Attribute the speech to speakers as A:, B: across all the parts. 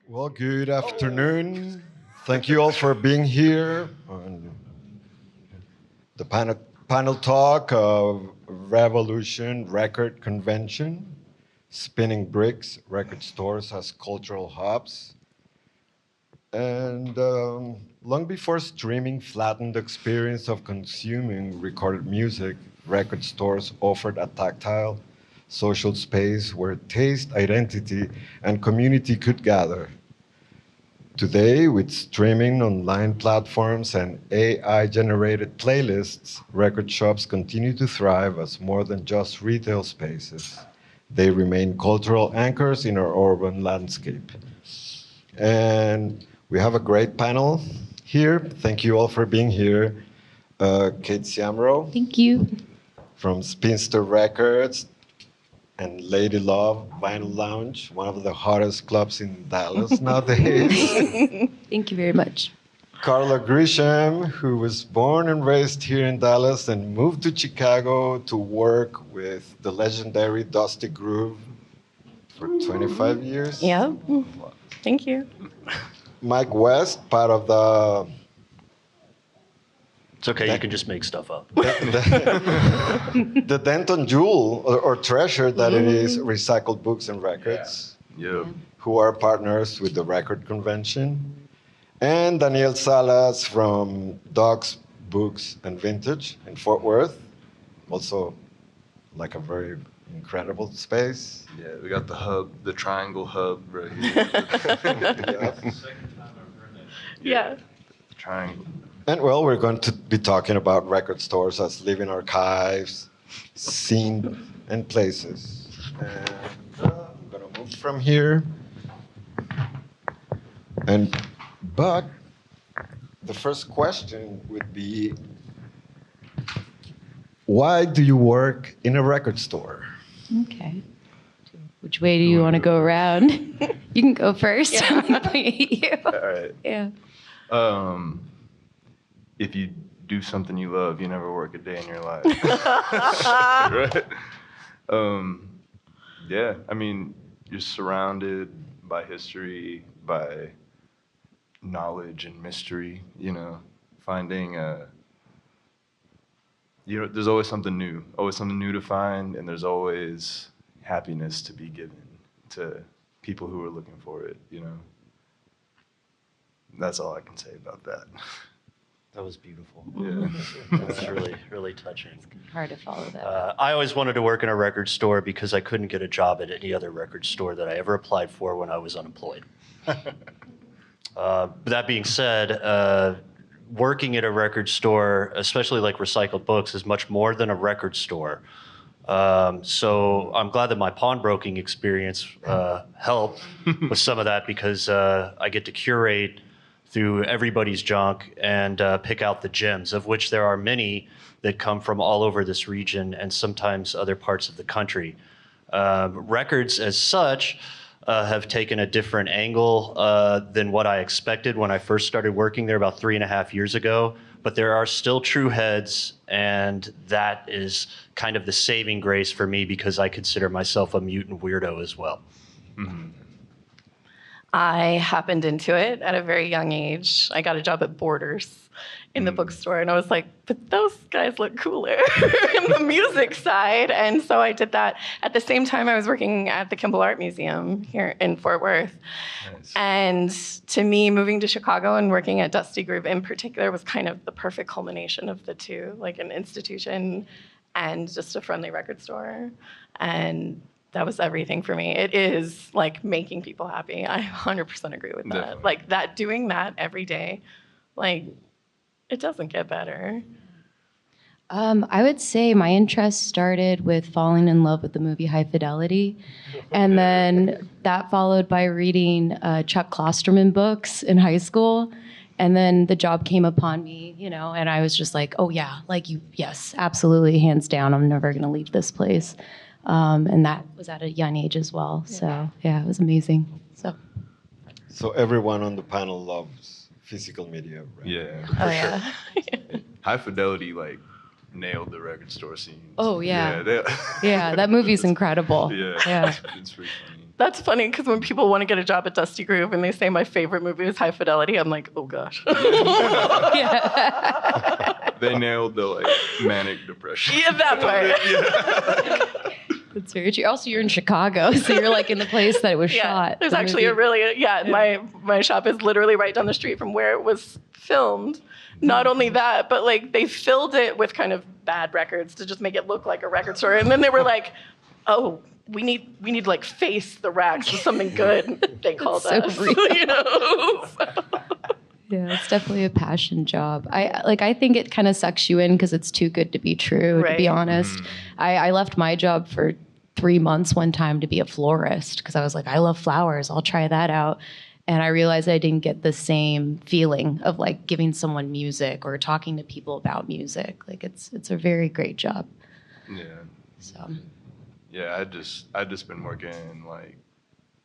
A: Well, good afternoon. Thank you all for being here on the panel talk of Revolution Record Convention, Spinning Bricks Record Stores as Cultural Hubs. And long before streaming flattened the experience of consuming recorded music, record stores offered a tactile, social space where taste, identity, and community could gather. Today, with streaming online platforms and AI-generated playlists, record shops continue to thrive as more than just retail spaces. They remain cultural anchors in our urban landscape. And we have a great panel here. Thank you all for being here. Kate Siamro.
B: Thank you.
A: From Spinster Records and Lady Love Vinyl Lounge, one of the hottest clubs in Dallas nowadays.
B: Thank you very much.
A: Carla Grisham, who was born and raised here in Dallas and moved to Chicago to work with the legendary Dusty Groove for 25 years.
C: Yeah. Thank you.
A: Mike West, part of the
D: It's okay, you can just make stuff up.
A: the Denton jewel or treasure that it is Recycled Books and Records, who are partners with the record convention. And Daniel Salas from Dogs, Books, and Vintage in Fort Worth, also like a very incredible space.
E: Yeah, we got the hub, the triangle hub right here.
C: Yeah.
E: The triangle.
A: And well, we're going to be talking about record stores as living archives, scenes, and places. And I'm going to move from here. But the first question would be, why do you work in a record store?
B: Okay. Which way do you want to go around? You can go first.
C: Yeah.
B: I'm gonna point at you.
E: All right.
B: Yeah.
E: If you do something you love, you never work a day in your life. Right? Yeah, I mean, you're surrounded by history, by knowledge and mystery, finding there's always something new to find, and there's always happiness to be given to people who are looking for it, That's all I can say about that.
D: That was beautiful.
E: Yeah.
D: That's really, really touching.
B: Hard to follow that.
D: I always wanted to work in a record store because I couldn't get a job at any other record store that I ever applied for when I was unemployed. But that being said, working at a record store, especially like Recycled Books, is much more than a record store. So I'm glad that my pawnbroking experience helped with some of that because I get to curate through everybody's junk and pick out the gems, of which there are many that come from all over this region and sometimes other parts of the country. Records as such have taken a different angle than what I expected when I first started working there about 3.5 years ago. But there are still true heads, and that is kind of the saving grace for me because I consider myself a mutant weirdo as well.
E: Mm-hmm.
C: I happened into it at a very young age. I got a job at Borders in the bookstore, and I was like, but those guys look cooler in the music side. And so I did that. At the same time, I was working at the Kimball Art Museum here in Fort Worth. Nice. And to me, moving to Chicago and working at Dusty Groove in particular was kind of the perfect culmination of the two, like an institution and just a friendly record store. And that was everything for me. It is like making people happy. I 100% agree with that.
E: Definitely.
C: Like that, doing that every day, like it doesn't get better.
B: I would say my interest started with falling in love with the movie High Fidelity. And then that followed by reading Chuck Klosterman books in high school. And then the job came upon me, and I was just like, oh yeah, yes, absolutely, hands down, I'm never gonna leave this place. And that was at a young age as well. Yeah. So yeah, it was amazing.
A: So everyone on the panel loves physical media, right?
E: Yeah.
C: Oh yeah.
E: High Fidelity, nailed the record store scene.
B: Oh yeah.
E: Yeah,
B: Yeah, that movie's incredible.
E: Yeah.
B: Yeah.
E: It's pretty funny.
C: That's funny because when people want to get a job at Dusty Groove and they say my favorite movie is High Fidelity, I'm like, oh gosh.
E: They nailed the like manic depression.
C: Yeah, that part.
B: That's very true. Also, you're in Chicago, so you're like in the place that it was shot.
C: There's
B: the
C: actually
B: movie.
C: my shop is literally right down the street from where it was filmed. Not only that, but like they filled it with kind of bad records to just make it look like a record store. And then they were like, oh, we need to like face the racks with something good. They called
B: so
C: us.
B: real.
C: You know?
B: Yeah, it's definitely a passion job. I think it kind of sucks you in because it's too good to be true, to be
C: Right.
B: honest. I left my job for 3 months one time to be a florist because I was like, I love flowers. I'll try that out. And I realized I didn't get the same feeling of like giving someone music or talking to people about music. Like it's a very great job.
E: Yeah.
B: So
E: Yeah, I just been working in like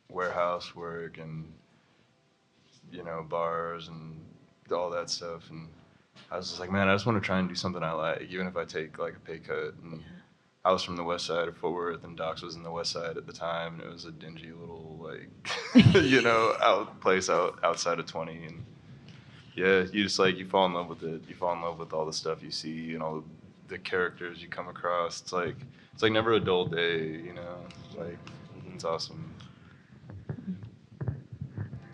E: warehouse work and bars and all that stuff, and I was just like, man, I just want to try and do something I like, even if I take like a pay cut. And I was from the west side of Fort Worth, and Doc's was in the west side at the time, and it was a dingy little like place outside of 20. And yeah, you just like you fall in love with it. You fall in love with all the stuff you see and all the characters you come across. It's like never a dull day, like it's awesome.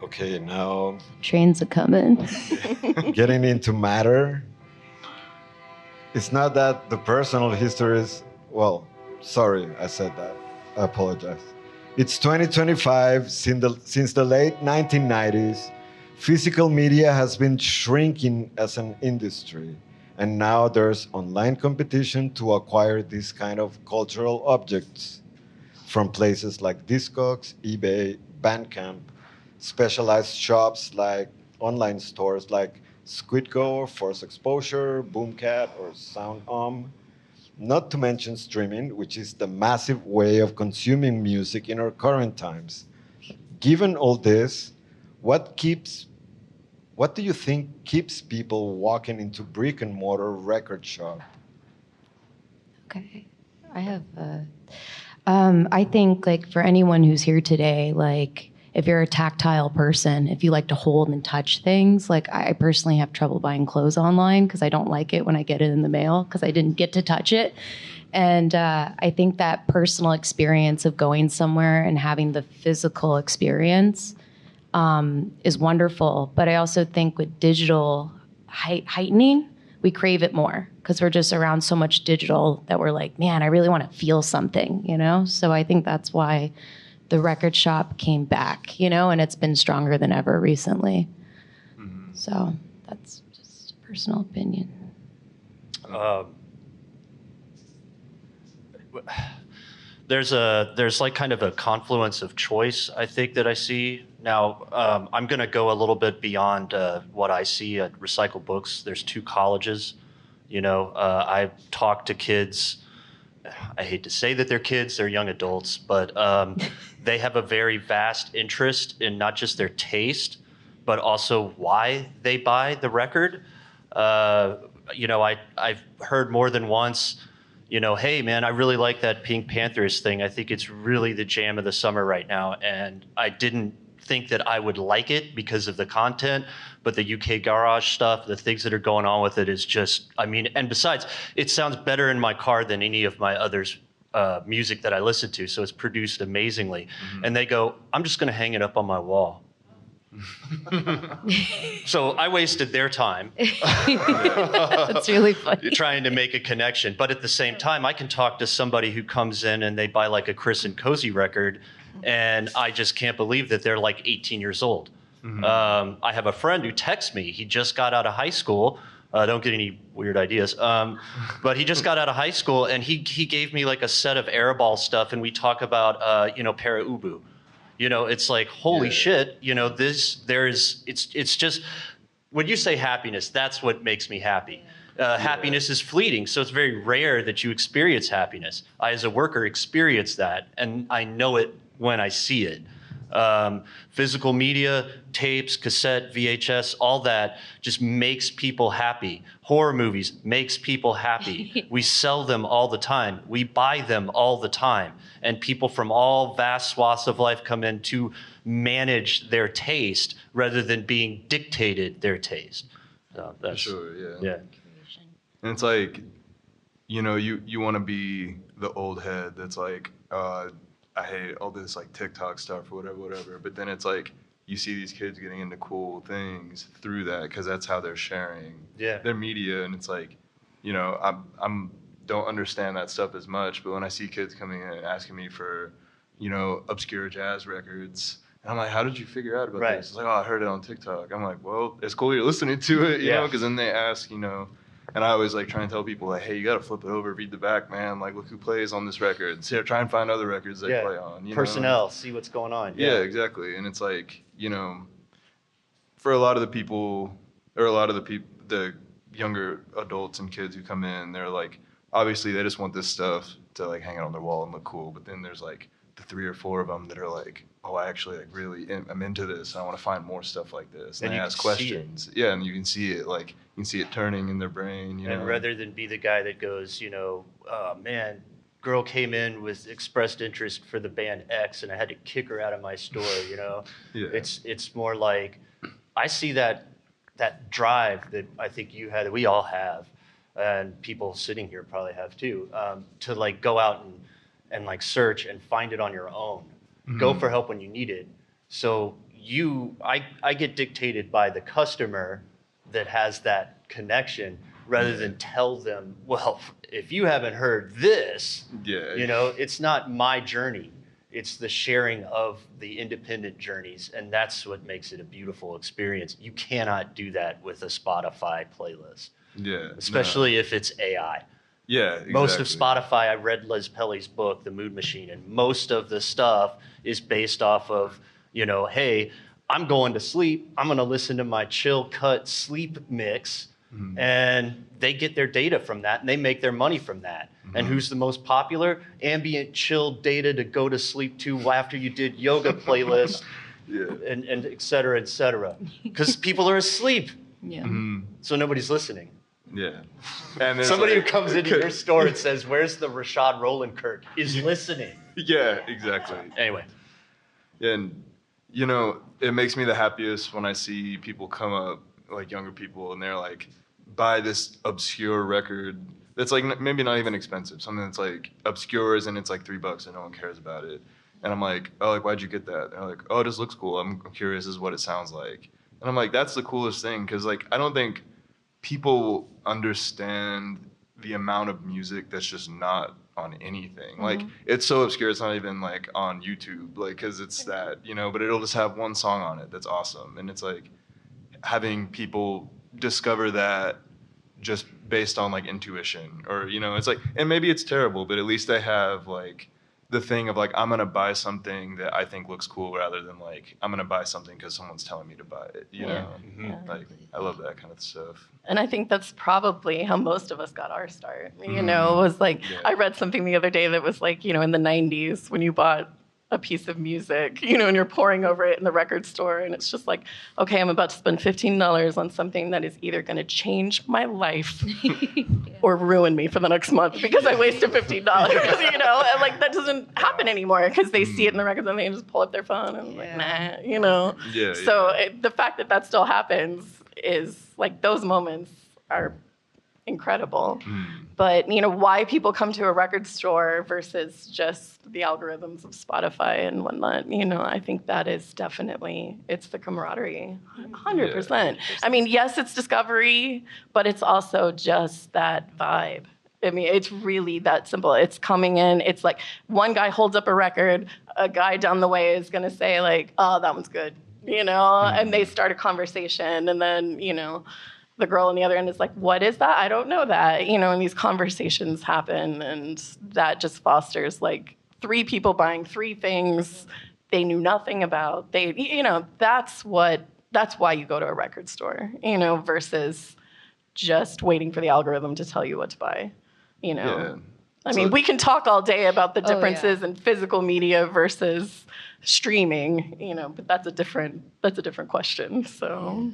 A: Okay, now
B: trains are coming.
A: getting into matter. It's not that the personal histories, well, sorry, I said that. I apologize. It's 2025. Since the late 1990s, physical media has been shrinking as an industry. And now there's online competition to acquire these kind of cultural objects from places like Discogs, eBay, Bandcamp, specialized shops like online stores like Squidgo, Force Exposure, Boomcat, or SoundOm. Not to mention streaming, which is the massive way of consuming music in our current times. Given all this, what do you think keeps people walking into brick and mortar record shop?
B: Okay. I think like for anyone who's here today, like if you're a tactile person, if you like to hold and touch things, like I personally have trouble buying clothes online because I don't like it when I get it in the mail because I didn't get to touch it. And I think that personal experience of going somewhere and having the physical experience is wonderful. But I also think with digital heightening, we crave it more because we're just around so much digital that we're like, man, I really want to feel something, So I think that's why the record shop came back, and it's been stronger than ever recently. Mm-hmm. So that's just a personal opinion.
D: There's like kind of a confluence of choice, I think, that I see now. I'm going to go a little bit beyond what I see at Recycle Books. There's 2 colleges. I've talked to kids. I hate to say that they're kids, they're young adults, but they have a very vast interest in not just their taste, but also why they buy the record. I've heard more than once, hey man, I really like that Pink Panthers thing. I think it's really the jam of the summer right now. And I didn't think that I would like it because of the content, but the UK garage stuff, the things that are going on with it is just, and besides, it sounds better in my car than any of my others music that I listen to. So it's produced amazingly. Mm-hmm. And they go, I'm just going to hang it up on my wall. So I wasted their time.
B: That's really funny.
D: Trying to make a connection. But at the same time, I can talk to somebody who comes in and they buy like a Chris and Cozy record, and I just can't believe that they're like 18 years old. Mm-hmm. I have a friend who texts me. He just got out of high school. Don't get any weird ideas. But he just got out of high school, and he gave me like a set of airball stuff, and we talk about, Para Ubu. It's like, holy shit, it's just, when you say happiness, that's what makes me happy. Happiness is fleeting, so it's very rare that you experience happiness. I, as a worker, experience that, and I know it when I see it. Physical media, tapes, cassette, VHS, all that just makes people happy. Horror movies makes people happy. We sell them all the time. We buy them all the time. And people from all vast swaths of life come in to manage their taste rather than being dictated their taste. So that's,
E: sure, yeah.
D: Yeah.
E: And it's like, you know, you want to be the old head that's like, I hate all this like TikTok stuff or whatever. But then it's like you see these kids getting into cool things through that because that's how they're sharing their media. And it's like, you know, I'm don't understand that stuff as much. But when I see kids coming in and asking me for, you know, obscure jazz records, and I'm like, how did you figure out about this? It's like, oh, I heard it on TikTok. I'm like, well, it's cool you're listening to it, you know, because then they ask, you know. And I always like try and tell people like, hey, you got to flip it over, read the back, man. Like, look who plays on this record. So try and find other records they play on. You
D: Personnel,
E: know?
D: see what's going on.
E: Yeah, exactly. And it's like, you know, for a lot of the people, or a lot of the younger adults and kids who come in, they're like, obviously they just want this stuff to like hang it on their wall and look cool. But then there's like the 3 or 4 of them that are like, oh, I actually like really I'm into this. I want to find more stuff like this. And they ask questions. Yeah, and you can see it like. You can see it turning in their brain, you know.
D: And rather than be the guy that goes, you know, oh, man, girl came in with expressed interest for the band X, and I had to kick her out of my store, you know. It's more like I see that drive that I think you had, that we all have, and people sitting here probably have too, to like go out and like search and find it on your own. Mm-hmm. Go for help when you need it. So I get dictated by the customer that has that connection rather than tell them, well, if you haven't heard this, you know, it's not my journey. It's the sharing of the independent journeys, and that's what makes it a beautiful experience. You cannot do that with a Spotify playlist. Yeah. Especially if it's AI.
E: Yeah, exactly.
D: Most of Spotify, I read Liz Pelly's book, The Mood Machine, and most of the stuff is based off of, you know, hey, I'm going to sleep. I'm going to listen to my chill cut sleep mix. Mm-hmm. And they get their data from that and they make their money from that. Mm-hmm. And who's the most popular? Ambient chill data to go to sleep to after you did yoga playlist and et cetera, et cetera. Because people are asleep. Yeah. Mm-hmm. So nobody's listening.
E: Yeah.
D: And somebody who comes into your store and says, where's the Rashad Roland-Kirk is listening.
E: Yeah, exactly.
D: Anyway.
E: And, you know, it makes me the happiest when I see people come up, like younger people, and they're like, buy this obscure record that's like maybe not even expensive, something that's like obscure and it's like $3 and no one cares about it. And I'm like, oh, like, why'd you get that? And they're like, oh, it just looks cool. I'm curious as what it sounds like. And I'm like, that's the coolest thing, because like I don't think people understand the amount of music that's just not on anything. Mm-hmm. Like, it's so obscure, it's not even like on YouTube, like, because it's that, you know, but it'll just have one song on it that's awesome. And it's like having people discover that just based on like intuition, or, you know, it's like, and maybe it's terrible, but at least they have like the thing of like, I'm going to buy something that I think looks cool rather than like, I'm going to buy something because someone's telling me to buy it, you know? Mm-hmm. Yeah, like, I love that kind of stuff.
C: And I think that's probably how most of us got our start, you know, was like, I read something the other day that was like, you know, in the 90s when you bought a piece of music, you know, and you're poring over it in the record store, and it's just like, okay, I'm about to spend $15 on something that is either going to change my life or ruin me for the next month because I wasted $15, you know, and like that doesn't happen anymore because they see it in the records and they just pull up their phone and like, nah, you know. So the fact that that still happens is like, those moments are incredible. But, you know, why people come to a record store versus just the algorithms of Spotify and whatnot, you know, I think that is definitely, it's the camaraderie, 100%. I mean, yes, it's discovery, but it's also just that vibe. I mean, it's really that simple. It's coming in, it's like one guy holds up a record, a guy down the way is going to say like, oh, that one's good, you know, and they start a conversation, and then, you know, the girl on the other end is like, what is that? I don't know that, you know, and these conversations happen, and that just fosters like 3 people buying 3 things they knew nothing about. They, you know, that's why you go to a record store, you know, versus just waiting for the algorithm to tell you what to buy, you know. I mean, we can talk all day about the differences
B: yeah.
C: in physical media versus streaming, but that's a different question. So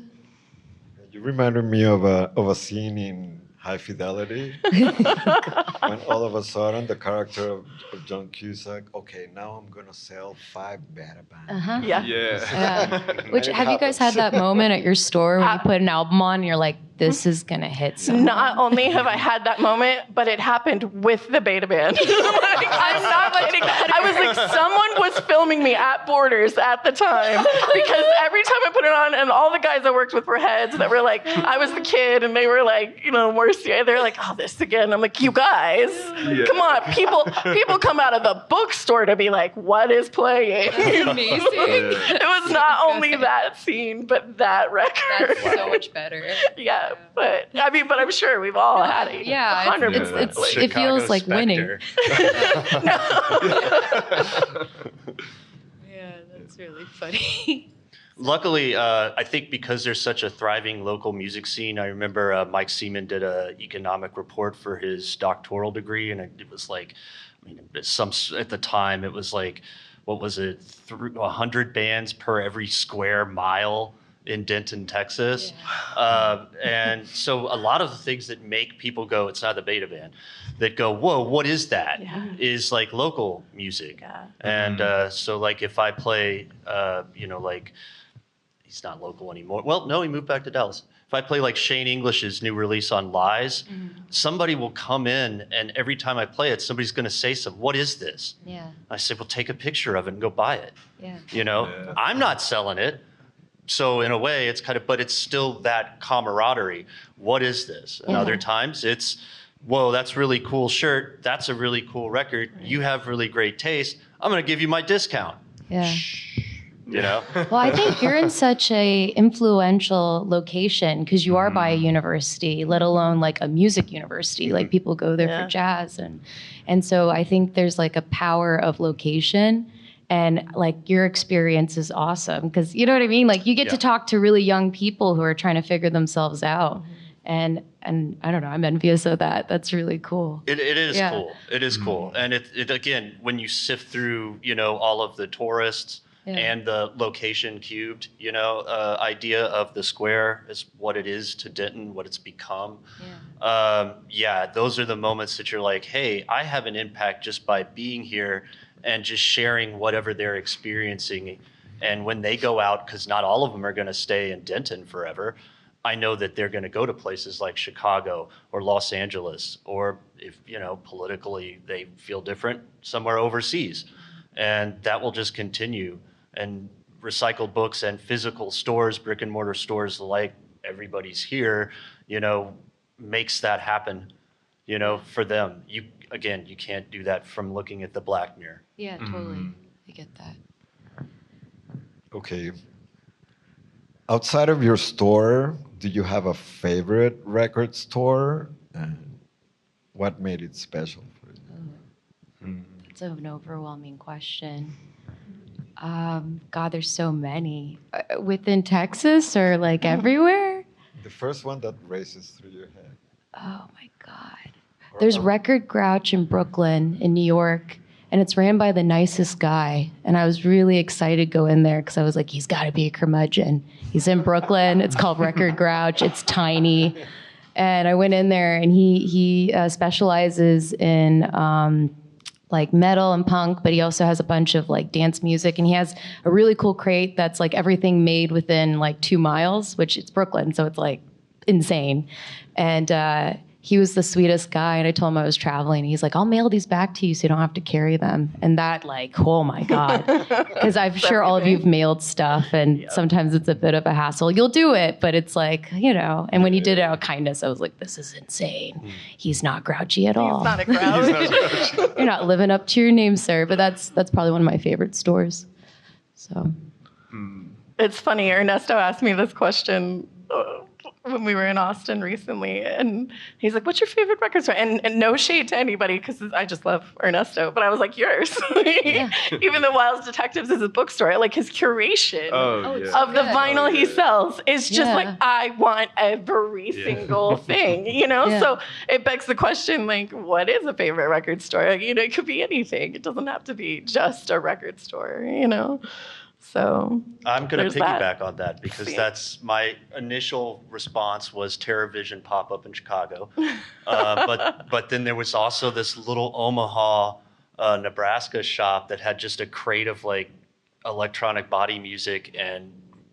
A: You reminded me of a scene in High Fidelity when all of a sudden the character of John Cusack, okay, now I'm gonna sell 5 betabands.
B: Uh-huh.
C: yeah.
B: Which
A: And it
B: have you guys had
A: happens.
B: that moment at your store when you put an album on and you're like, this is gonna hit someone?
C: Not only have I had that moment, but it happened with the beta band. Like, I'm not kidding. I was like, someone was filming me at Borders at the time because every time I put it on, and all the guys I worked with were heads that were like, I was the kid, and they were like, worse. They're like, oh, this again. I'm like, you guys, come on. People come out of the bookstore to be like, what is playing?
B: Amazing.
C: It was not only that scene, but that record.
B: That's so much better.
C: Yeah. But I'm sure we've all had it.
B: Yeah,
C: 100%.
B: it feels like winning.
F: Yeah, that's really funny.
D: Luckily, I think because there's such a thriving local music scene, I remember Mike Seaman did an economic report for his doctoral degree, and it was like, at the time, it was like, what was it, 100 bands per every square mile in Denton, Texas. Yeah. And so a lot of the things that make people go, it's not the beta band, that go, whoa, what is that? Yeah. Is like local music. Yeah. And so like if I play, like, he's not local anymore. Well, no, he moved back to Dallas. If I play like Shane English's new release on Lies, somebody will come in, and every time I play it, somebody's going to say something. What is this?
B: Yeah.
D: I say, well, take a picture of it and go buy it.
B: Yeah.
D: I'm not selling it. So in a way, it's kind of, but it's still that camaraderie. What is this? And other times it's, whoa, that's a really cool shirt. That's a really cool record. You have really great taste. I'm going to give you my discount.
B: Yeah.
D: Well,
B: I think you're in such a influential location because you are by a university, let alone like a music university. Like people go there for jazz. And so I think there's like a power of location. And like your experience is awesome because you know what I mean? Like you get to talk to really young people who are trying to figure themselves out. And I don't know, I'm envious of that. That's really cool.
D: It is cool. It is cool. And it again, when you sift through, all of the tourists and the location cubed, idea of the square is what it is to Denton, what it's become. Those are the moments that you're like, hey, I have an impact just by being here and just sharing whatever they're experiencing. And when they go out, because not all of them are going to stay in Denton forever, I know that they're going to go to places like Chicago or Los Angeles, or if, politically they feel different, somewhere overseas. And that will just continue. And recycled books and physical stores, brick and mortar stores, like everybody's here, makes that happen, for them. You can't do that from looking at the black mirror.
B: Yeah, totally. I get that.
A: Okay. Outside of your store, do you have a favorite record store? And what made it special for you?
B: It's an overwhelming question. God, there's so many. Within Texas or like everywhere?
A: The first one that races through your head.
B: Oh my God. There's Record Grouch in Brooklyn, in New York, and it's ran by the nicest guy. And I was really excited to go in there because I was like, he's got to be a curmudgeon. He's in Brooklyn. It's called Record Grouch. It's tiny. And I went in there, and he specializes in like metal and punk, but he also has a bunch of like dance music. And he has a really cool crate that's like everything made within like 2 miles, which it's Brooklyn, so it's like insane. And he was the sweetest guy, and I told him I was traveling. He's like, I'll mail these back to you so you don't have to carry them. And that, like, oh my God. Because I'm sure all of you have mailed stuff, and sometimes it's a bit of a hassle. You'll do it, but it's like, and when you did it out of kindness, I was like, this is insane. He's not grouchy at all.
C: He's not a grouch.
B: You're not living up to your name, sir. But that's probably one of my favorite stores. So.
C: It's funny, Ernesto asked me this question when we were in Austin recently, and he's like, "What's your favorite record store?" And no shade to anybody, because I just love Ernesto, but I was like, "Yours." Even though Wild Detectives is a bookstore, like his curation of the vinyl he sells is just like, I want every single thing, you know. So it begs the question, like, what is a favorite record store? You know, it could be anything. It doesn't have to be just a record store, you know. So
D: I'm going to piggyback on that because that's my initial response was TerraVision pop up in Chicago, but then there was also this little Omaha, Nebraska shop that had just a crate of like electronic body music and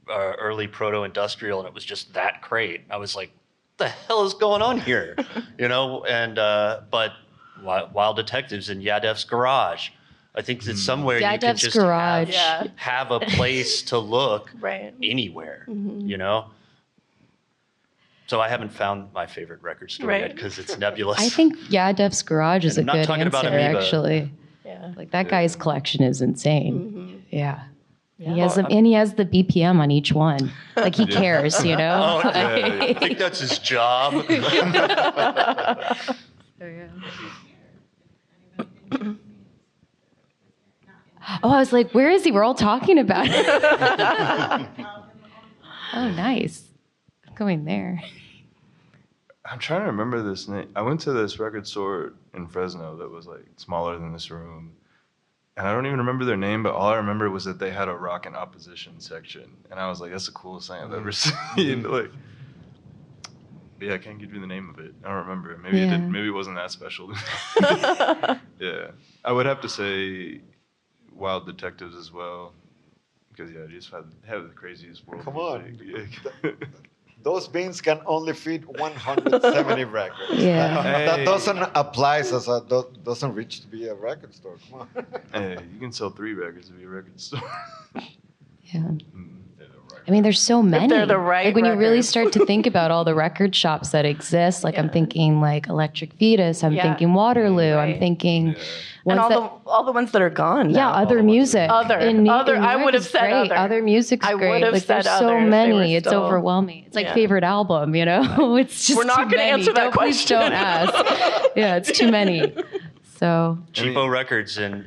D: early proto-industrial, and it was just that crate. I was like, "The hell is going on here?" You know, and but Wild Detectives in Yadev's garage. I think that somewhere you can just have a place to look anywhere, you know? So I haven't found my favorite record store yet because it's nebulous.
B: I think Yadev's garage is a good answer, actually.
C: Yeah.
B: Like that guy's collection is insane. Yeah. He has and he has the BPM on each one. Like he cares, you know?
D: I think that's his job.
B: Oh, I was like, where is he? We're all talking about it. Oh, nice. I'm going there.
E: I'm trying to remember this name. I went to this record store in Fresno that was like smaller than this room. And I don't even remember their name, but all I remember was that they had a rock and opposition section. And I was like, that's the coolest thing I've ever seen. Like, but yeah, I can't give you the name of it. I don't remember it. Maybe it didn't, maybe it wasn't that special. Yeah. I would have to say Wild Detectives as well. Because yeah, you just have the craziest world.
A: Come on. Those bins can only fit 170 records.
B: Yeah.
A: That doesn't apply as doesn't reach to be a record store. Come on.
E: Hey, you can sell 3 records to be a record store.
B: Yeah. I mean, there's so many.
C: They're the right
B: like when you really
C: records.
B: start to think about all the record shops that exist, like I'm thinking like Electric Fetus, I'm thinking Waterloo, I'm thinking
C: and all the ones that are gone.
B: Yeah,
C: now.
B: other music.
C: Other. I would have said
B: great. Other music's
C: I
B: great.
C: would have
B: Like
C: said
B: there's so
C: other if they
B: many.
C: were
B: It's
C: still-
B: overwhelming. It's like favorite album, you know? It's just
C: We're not
B: too
C: gonna
B: many.
C: answer that
B: Please
C: question.
B: don't ask. Yeah, it's too many. So
D: Cheapo Records in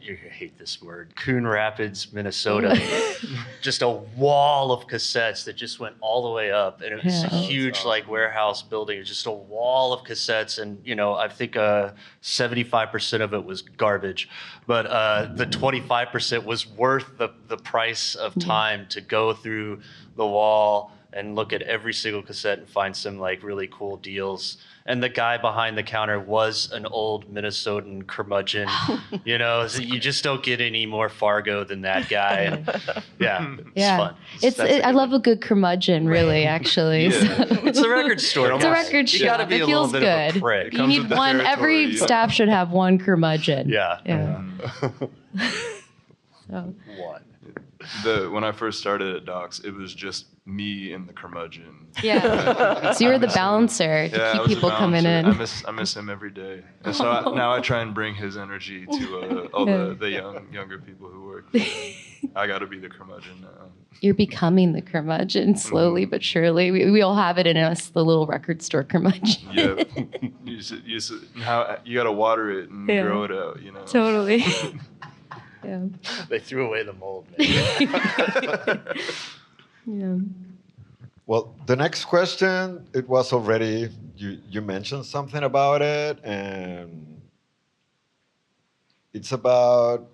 D: you hate this word, Coon Rapids, Minnesota. Just a wall of cassettes that just went all the way up, and it was a huge like warehouse building. It was just a wall of cassettes, and you know I think 75% of it was garbage, but the 25% was worth the price of time to go through the wall and look at every single cassette and find some like really cool deals. And the guy behind the counter was an old Minnesotan curmudgeon, you know. So you just don't get any more Fargo than that guy. And it's fun.
B: I love a good curmudgeon, really. Actually,
D: It's a record store.
B: It's a record
D: You
B: shop.
D: gotta be
B: It
D: a little
B: feels
D: bit
B: good.
D: of a prick.
B: You need one. Every staff should have one curmudgeon.
D: Yeah.
B: So.
D: One.
E: When I first started at Docs, it was just me and the curmudgeon.
B: Yeah. So you were the balancer to
E: I
B: keep
E: was the
B: people coming
E: balancer.
B: in.
E: I miss him every day. And so now I try and bring his energy to all the younger people who work there. I got to be the curmudgeon now.
B: You're becoming the curmudgeon slowly but surely. We all have it in us, the little record store curmudgeon.
E: Yep. You got to water it and grow it out, you know.
B: Totally. Yeah.
D: They threw away the mold, man.
B: Yeah.
A: Well, the next question, it was already, you mentioned something about it, and it's about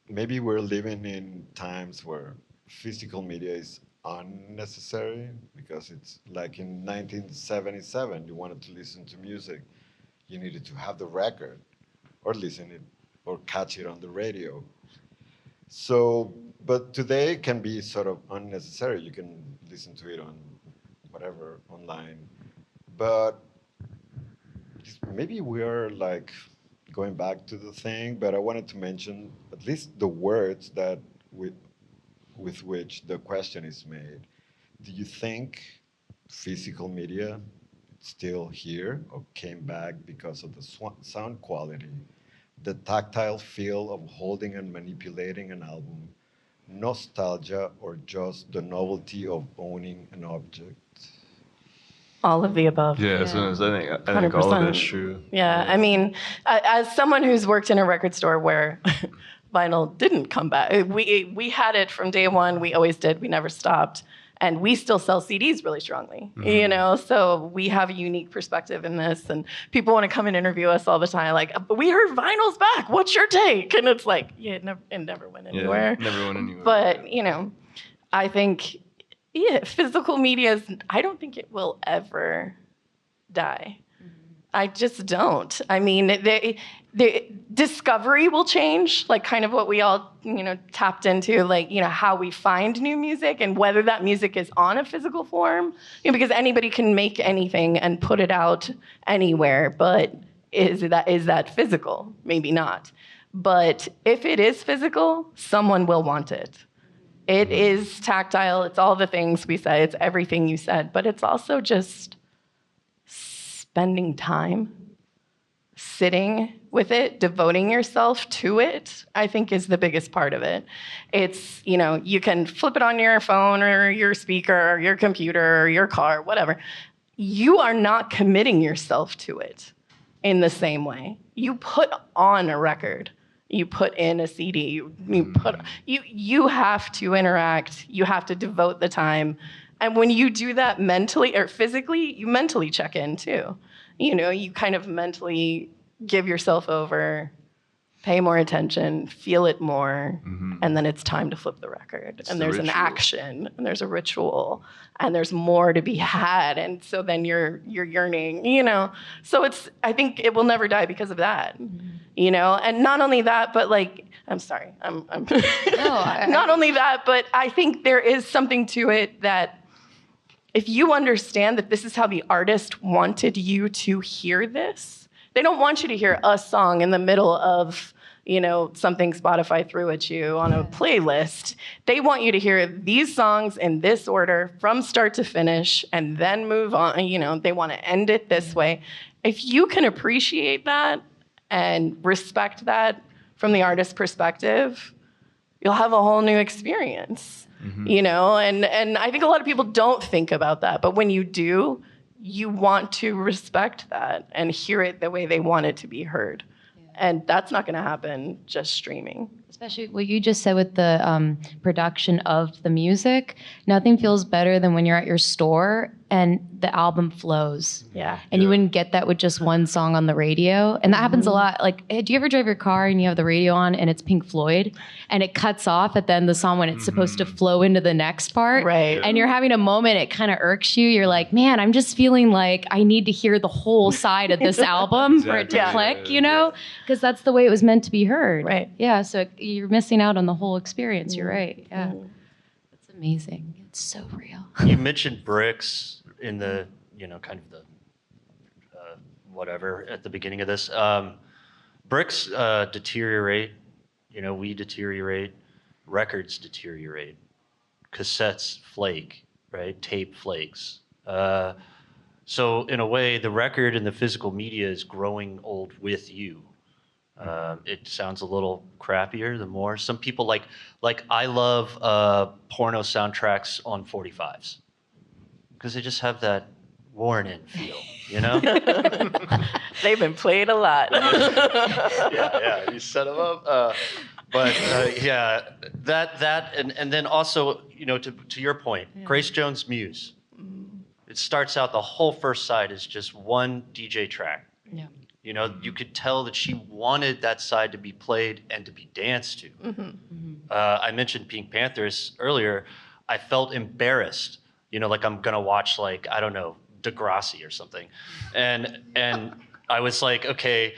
A: maybe we're living in times where physical media is unnecessary, because it's like in 1977, you wanted to listen to music, you needed to have the record or listen it or catch it on the radio. So, but today it can be sort of unnecessary. You can listen to it on whatever, online. But maybe we're like going back to the thing, but I wanted to mention at least the words that with which the question is made. Do you think physical media is still here or came back because of the sound quality, the tactile feel of holding and manipulating an album, nostalgia, or just the novelty of owning an object?
C: All of the above.
E: Yeah, so I think all of that's true.
C: Yeah, I mean, as someone who's worked in a record store where vinyl didn't come back, we had it from day one. We always did. We never stopped, and we still sell CDs really strongly. You know, so we have a unique perspective in this, and people want to come and interview us all the time. Like, we heard vinyl's back. What's your take? And it's like, yeah, it never went anywhere.
E: Yeah, never went anywhere.
C: But you know, I think. Yeah, physical media I don't think it will ever die. I just don't. I mean, the discovery will change, like kind of what we all, tapped into, like, how we find new music and whether that music is on a physical form, because anybody can make anything and put it out anywhere, but is that physical? Maybe not. But if it is physical, someone will want it. It is tactile. It's all the things we said. It's everything you said. But it's also just spending time, sitting with it, devoting yourself to it, I think is the biggest part of it. It's, you can flip it on your phone or your speaker or your computer or your car, whatever. You are not committing yourself to it in the same way. You put on a record. You put in a CD, you have to interact, you have to devote the time. And when you do that mentally or physically, you mentally check in too. You kind of mentally give yourself over, pay more attention, feel it more, and then it's time to flip the record. And there's an action, and there's a ritual, and there's more to be had. And so then you're yearning, So I think it will never die because of that, And not only that, but like, I'm sorry, not only that, but I think there is something to it that if you understand that this is how the artist wanted you to hear this, they don't want you to hear a song in the middle of, something Spotify threw at you on a playlist. They want you to hear these songs in this order from start to finish and then move on. They want to end it this way. If you can appreciate that and respect that from the artist's perspective, you'll have a whole new experience, And I think a lot of people don't think about that. But when you do, you want to respect that and hear it the way they want it to be heard. And that's not going to happen just streaming.
B: Especially what you just said with the production of the music. Nothing feels better than when you're at your store and the album flows.
C: Yeah.
B: And you wouldn't get that with just one song on the radio. And that happens a lot. Like, hey, do you ever drive your car and you have the radio on and it's Pink Floyd and it cuts off at the end of the song when it's supposed to flow into the next part?
C: Right.
B: And you're having a moment, it kind of irks you. You're like, man, I'm just feeling like I need to hear the whole side of this album for it to click, Because that's the way it was meant to be heard.
C: Right.
B: Yeah, so you're missing out on the whole experience. You're right. Yeah. That's amazing. It's so real.
D: You mentioned bricks in the, kind of the whatever at the beginning of this. Bricks deteriorate. We deteriorate. Records deteriorate. Cassettes flake, right? Tape flakes. So in a way, the record and the physical media is growing old with you. It sounds a little crappier the more. Some people like I love porno soundtracks on 45s because they just have that worn in feel,
C: They've been played a lot.
D: yeah, you set them up. But that and then also, to your point, Grace Jones' Muse. It starts out, the whole first side is just one DJ track.
B: Yeah.
D: You could tell that she wanted that side to be played and to be danced to. I mentioned Pink Panthers earlier. I felt embarrassed, like I'm gonna watch, like, I don't know, Degrassi or something, and I was like, okay,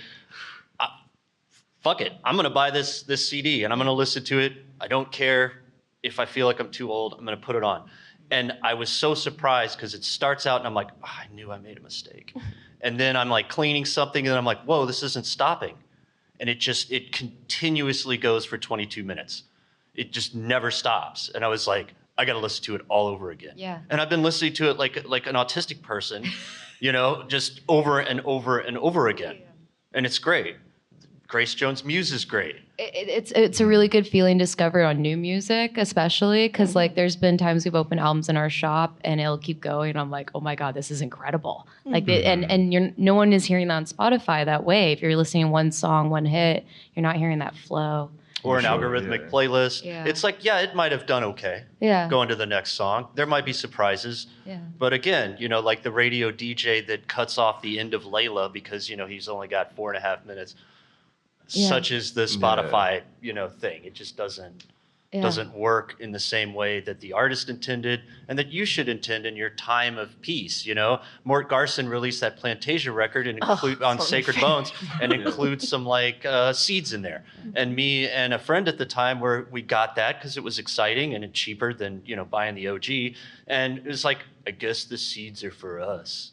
D: fuck it, I'm gonna buy this CD and I'm gonna listen to it. I don't care if I feel like I'm too old. I'm gonna put it on. And I was so surprised because it starts out and I'm like, I knew I made a mistake. And then I'm like cleaning something and then I'm like, whoa, this isn't stopping. And it continuously goes for 22 minutes. It just never stops. And I was like, I got to listen to it all over again.
B: Yeah.
D: And I've been listening to it like an autistic person, just over and over and over again. And it's great. Grace Jones' Muse is great.
B: It's a really good feeling discovered on new music, especially because like there's been times we've opened albums in our shop and it'll keep going. And I'm like, oh my god, this is incredible. Like, no one is hearing that on Spotify that way. If you're listening to one song, one hit, you're not hearing that flow.
D: Or an algorithmic playlist.
B: Yeah.
D: It's like, yeah, it might have done okay.
B: Yeah.
D: Going to the next song. There might be surprises.
B: Yeah.
D: But again, like the radio DJ that cuts off the end of Layla because, he's only got 4.5 minutes.
B: Yeah.
D: Such is the Spotify, thing. It just doesn't work in the same way that the artist intended and that you should intend in your time of peace. Mort Garson released that Plantasia record and on Sacred Bones and includes some seeds in there. And me and a friend at the time we got that because it was exciting and it's cheaper than buying the OG. And it was like, I guess the seeds are for us.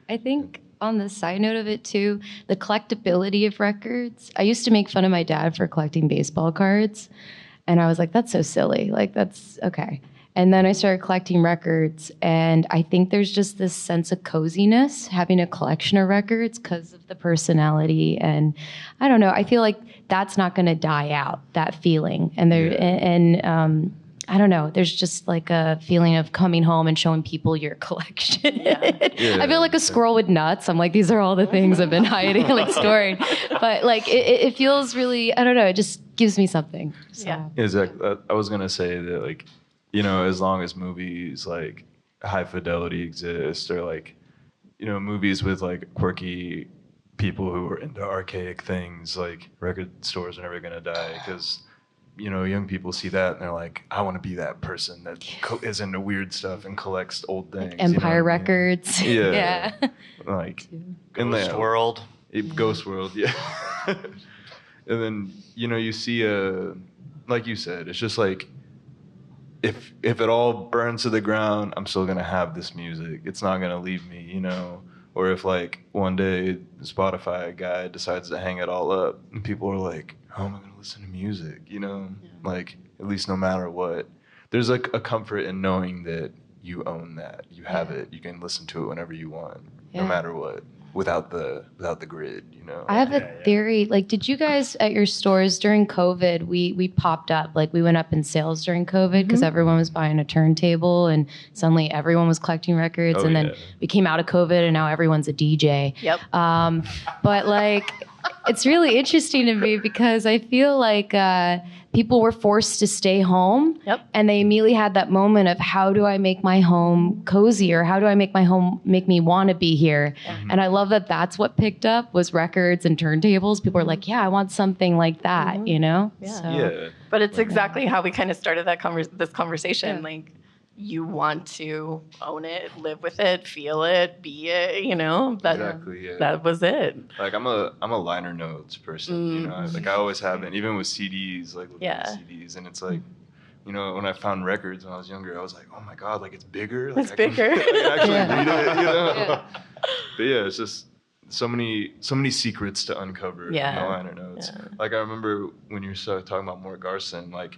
B: I think on the side note of it too, the collectability of records. I used to make fun of my dad for collecting baseball cards. And I was like, that's so silly. Like, that's okay. And then I started collecting records. And I think there's just this sense of coziness having a collection of records because of the personality. And I don't know, I feel like that's not going to die out, that feeling. And I don't know. There's just like a feeling of coming home and showing people your collection. I feel like a squirrel with nuts. I'm like, these are all the things I've been hiding, like storing. But like, it feels really, I don't know. It just gives me something. So.
C: Yeah.
E: Exactly. I was gonna say that, like, as long as movies like high fidelity exist, or like, movies with like quirky people who are into archaic things, like record stores are never gonna die because. Young people see that and they're like, I want to be that person that is into weird stuff and collects old things.
B: Like Empire Records.
E: Yeah. Like
D: Ghost World.
E: Ghost World, yeah. And then, you see like you said, it's just like, if it all burns to the ground, I'm still going to have this music. It's not going to leave me, Or if like one day the Spotify guy decides to hang it all up and people are like, how am I going to listen to music? Like, at least no matter what. There's like a comfort in knowing that you own that. You have it. You can listen to it whenever you want, no matter what, without the grid,
B: I have a theory. Like, did you guys at your stores during COVID, we popped up, like we went up in sales during COVID because everyone was buying a turntable and suddenly everyone was collecting records. And then we came out of COVID and now everyone's a DJ.
C: Yep.
B: But like, it's really interesting to me because I feel like people were forced to stay home.
C: Yep.
B: And they immediately had that moment of, how do I make my home cozier? How do I make my home make me want to be here? And I love that that's what picked up was records and turntables. People are like, yeah, I want something like that,
C: Yeah.
B: So,
C: But it's exactly how we kind of started this conversation. Like, you want to own it, live with it, feel it, be it,
E: Exactly, yeah.
C: That was it.
E: Like, I'm a liner notes person, Like, I always have been, even with CDs, like looking at CDs, and it's like, when I found records when I was younger, I was like, oh my god, like, it's bigger. Like,
C: It's bigger.
E: I can actually read it, But yeah, it's just so many secrets to uncover in the liner notes.
C: Yeah.
E: Like, I remember when you started talking about Mort Garson, like,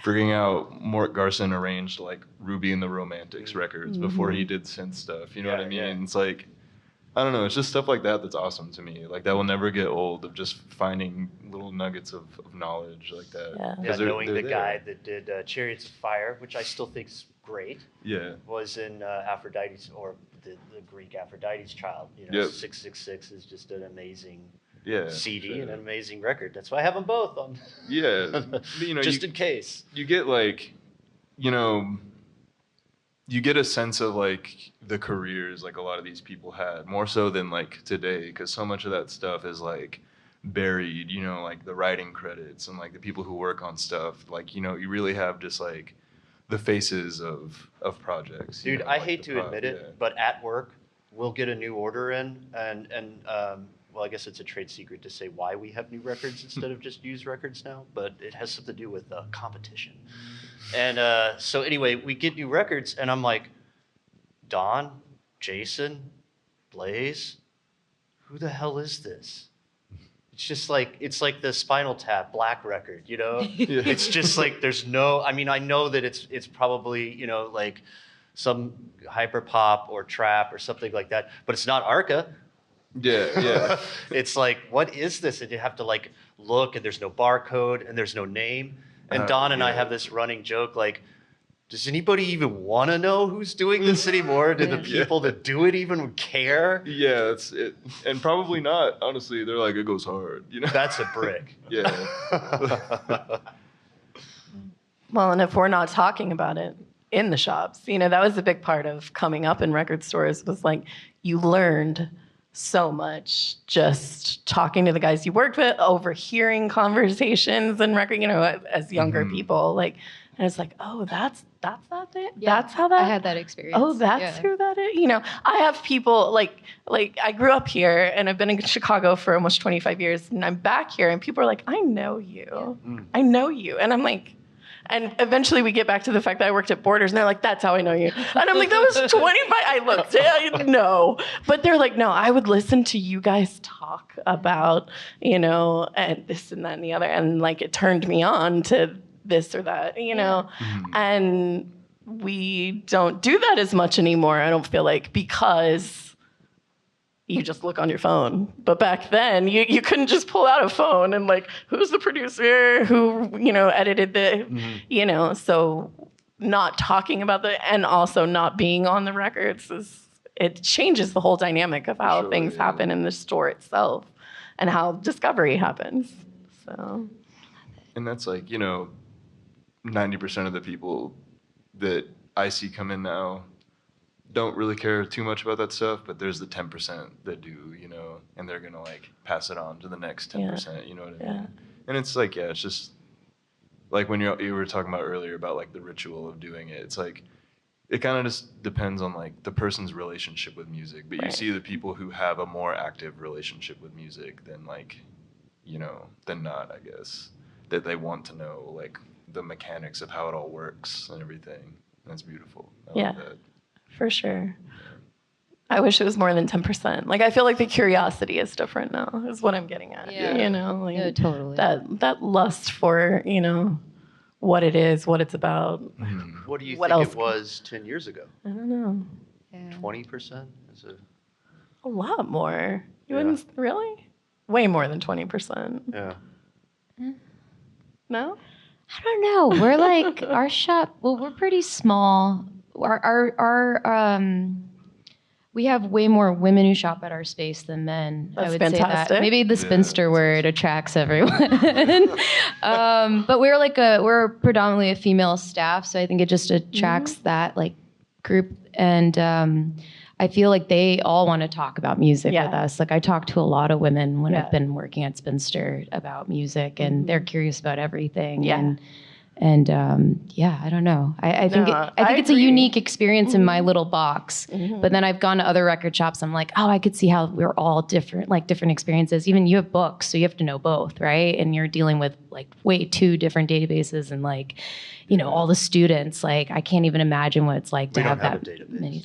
E: figuring out Mort Garson arranged like Ruby and the Romantics records before he did synth stuff. You know what I mean?
D: Yeah.
E: It's like, I don't know. It's just stuff like that that's awesome to me. Like, that will never get old, of just finding little nuggets of knowledge like that.
C: Yeah.
E: 'Cause
D: Knowing
E: they're
D: the
E: there.
D: guy that did Chariots of Fire, which I still think is great,
E: Yeah.
D: was in Aphrodite's, or the Greek Aphrodite's Child. 666 is just an amazing
E: Yeah.
D: CD
E: sure.
D: and an amazing record. That's why I have them both on.
E: Yeah. But,
D: just in case.
E: You get like, you get a sense of like the careers like a lot of these people had, more so than like today, because so much of that stuff is like buried, like the writing credits and like the people who work on stuff. Like, you really have just like the faces of projects.
D: Dude, I
E: like
D: hate to admit it, but at work, we'll get a new order in, and well, I guess it's a trade secret to say why we have new records instead of just used records now, but it has something to do with competition. And so anyway, we get new records, and I'm like, Don, Jason, Blaze, who the hell is this? It's just like, it's like the Spinal Tap Black record, It's just like, there's no, I mean, I know that it's probably, like some hyper pop or trap or something like that, but it's not Arca.
E: Yeah.
D: It's like, what is this? And you have to like look, and there's no barcode, and there's no name. And Don and I have this running joke, like, does anybody even want to know who's doing this anymore? Do the people that do it even care?
E: Yeah, that's it. And probably not, honestly. They're like, it goes hard, you know?
D: That's a brick.
E: Yeah.
C: Well, and if we're not talking about it in the shops, that was a big part of coming up in record stores, was like, you learned so much just talking to the guys you worked with, overhearing conversations and record, as younger people, like, and it's like, oh, that's that thing?
B: Yeah,
C: That's how that?
B: I had that experience.
C: Oh, that's who that is? I have people like I grew up here and I've been in Chicago for almost 25 years, and I'm back here and people are like, I know you. I know you. And I'm like, and eventually we get back to the fact that I worked at Borders, and they're like, that's how I know you. And I'm like, that was 25. I looked, no. But they're like, no, I would listen to you guys talk about, and this and that and the other. And like, it turned me on to this or that, and we don't do that as much anymore, I don't feel like, because you just look on your phone. But back then, you couldn't just pull out a phone and like, who's the producer, who, edited the, so not talking about and also not being on the records it changes the whole dynamic of how things happen in the store itself and how discovery happens, so.
E: And that's like, 90% of the people that I see come in now don't really care too much about that stuff, but there's the 10% that do, and they're gonna like pass it on to the next 10%, you know what I mean? And it's like, it's just like when you were talking about earlier about like the ritual of doing it, it's like, it kind of just depends on like the person's relationship with music, but you see the people who have a more active relationship with music than like, than not, I guess, that they want to know like the mechanics of how it all works and everything. That's beautiful. I like that.
C: For sure. I wish it was more than 10%. Like, I feel like the curiosity is different now, is what I'm getting at.
B: Yeah, totally.
C: That lust for, what it is, what it's about.
D: What do you
C: What
D: think
C: else?
D: it was 10 years ago?
C: I don't know.
D: 20%? Is it?
C: A lot more. You wouldn't, really? Way more than 20%.
D: Yeah.
C: No?
B: I don't know. We're like, our shop, well, we're pretty small. We have way more women who shop at our space than men.
C: That's
B: I would
C: fantastic.
B: say that. Maybe the spinster word attracts everyone. But we're predominantly a female staff, so I think it just attracts that like group. And I feel like they all want to talk about music with us. Like, I talk to a lot of women when I've been working at Spinster about music, and they're curious about everything.
C: Yeah.
B: And I don't know. I think it's a unique experience in my little box. But then I've gone to other record shops. I'm like, oh, I could see how we're all different, like different experiences. Even you have books, so you have to know both, right? And you're dealing with like way two different databases and like, all the students. Like, I can't even imagine what it's like to have that many.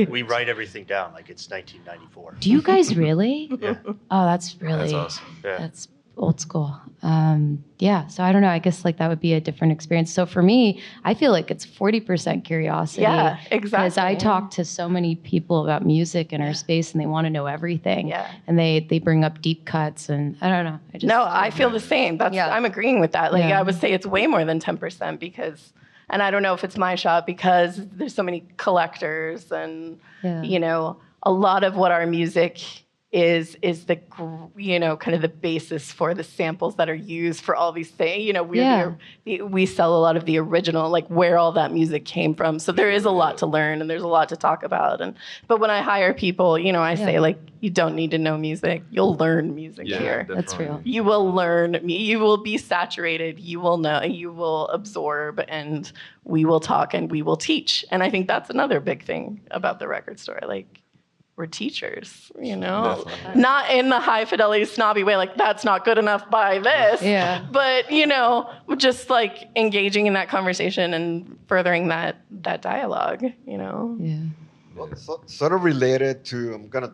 D: We write everything down like it's 1994.
B: Do you guys really?
D: Yeah.
B: Oh, that's really
E: awesome.
D: Yeah.
B: That's old school. So I don't know. I guess like that would be a different experience. So for me, I feel like it's 40% curiosity.
C: Yeah, exactly.
B: Because I talk to so many people about music in our space, and they want to know everything.
C: Yeah.
B: And they bring up deep cuts, and I don't know.
C: I feel the same. I'm agreeing with that. Like, I would say it's way more than 10% because, and I don't know if it's my shop because there's so many collectors and, a lot of what our music is the kind of the basis for the samples that are used for all these things. We sell a lot of the original, like where all that music came from. So there is a lot to learn and there's a lot to talk about. But when I hire people, I say like, you don't need to know music. You'll learn music here.
E: Definitely.
B: That's real.
C: You will learn. You will be saturated. You will know. You will absorb, and we will talk and we will teach. And I think that's another big thing about the record store. Like, we're teachers,
E: Definitely.
C: not in the high fidelity snobby way, like that's not good enough, buy this.
B: Yeah.
C: But, just like engaging in that conversation and furthering that dialogue,
B: Yeah.
A: Well, sort of related to, I'm gonna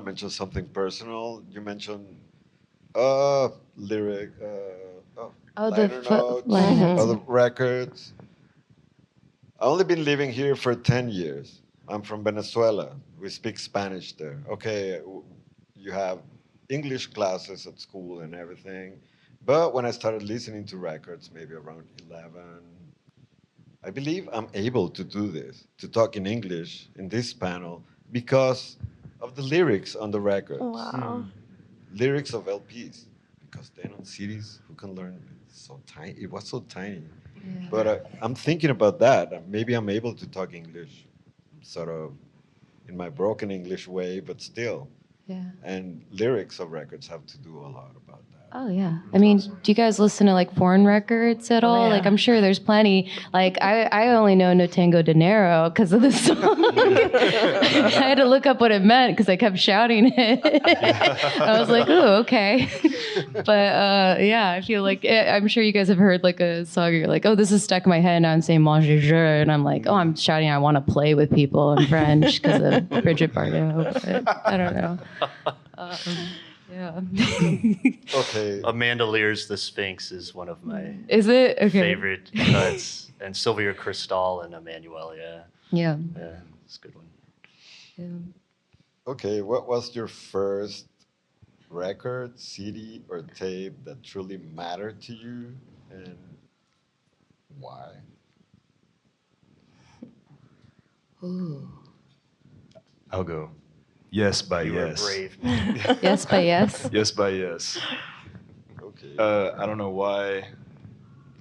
A: mention something personal. You mentioned lyric, liner notes,
B: liner notes.
A: other records. I've only been living here for 10 years. I'm from Venezuela. We speak Spanish there. Okay, you have English classes at school and everything. But when I started listening to records, maybe around 11, I believe I'm able to do this, to talk in English in this panel because of the lyrics on the records.
C: Wow.
A: Lyrics of LPs. Because then on CDs, who can learn? It's so tiny. It was so tiny. But I'm thinking about that. Maybe I'm able to talk English, sort of in my broken English way, but still.
B: Yeah.
A: And lyrics of records have to do a lot about that.
B: Oh yeah. I mean, do you guys listen to like foreign records at all?
C: yeah.
B: Like I'm sure there's plenty. Like I only know No Tango Dinero because of the song. I had to look up what it meant because I kept shouting it. I was like, oh, okay. But yeah, I feel like I'm sure you guys have heard like a song. You're like, oh, this is stuck in my head. Now I'm saying Manger je, and I'm like, oh, I'm shouting. I want to play with people in French because of Bridget Bardot. But I don't know. Yeah.
A: Okay.
D: Amanda Lear's The Sphinx is one of my
B: Is it? Okay.
D: favorite cuts. And Sylvia Cristal and Emmanuel, yeah.
B: Yeah.
D: Yeah, it's a good one.
B: Yeah.
A: Okay, what was your first record, CD, or tape that truly mattered to you, and why?
B: Ooh.
E: I'll go. Yes by
D: You
E: Yes.
D: were brave.
B: Yes, by yes.
E: Yes by Yes.
A: Okay.
E: I don't know why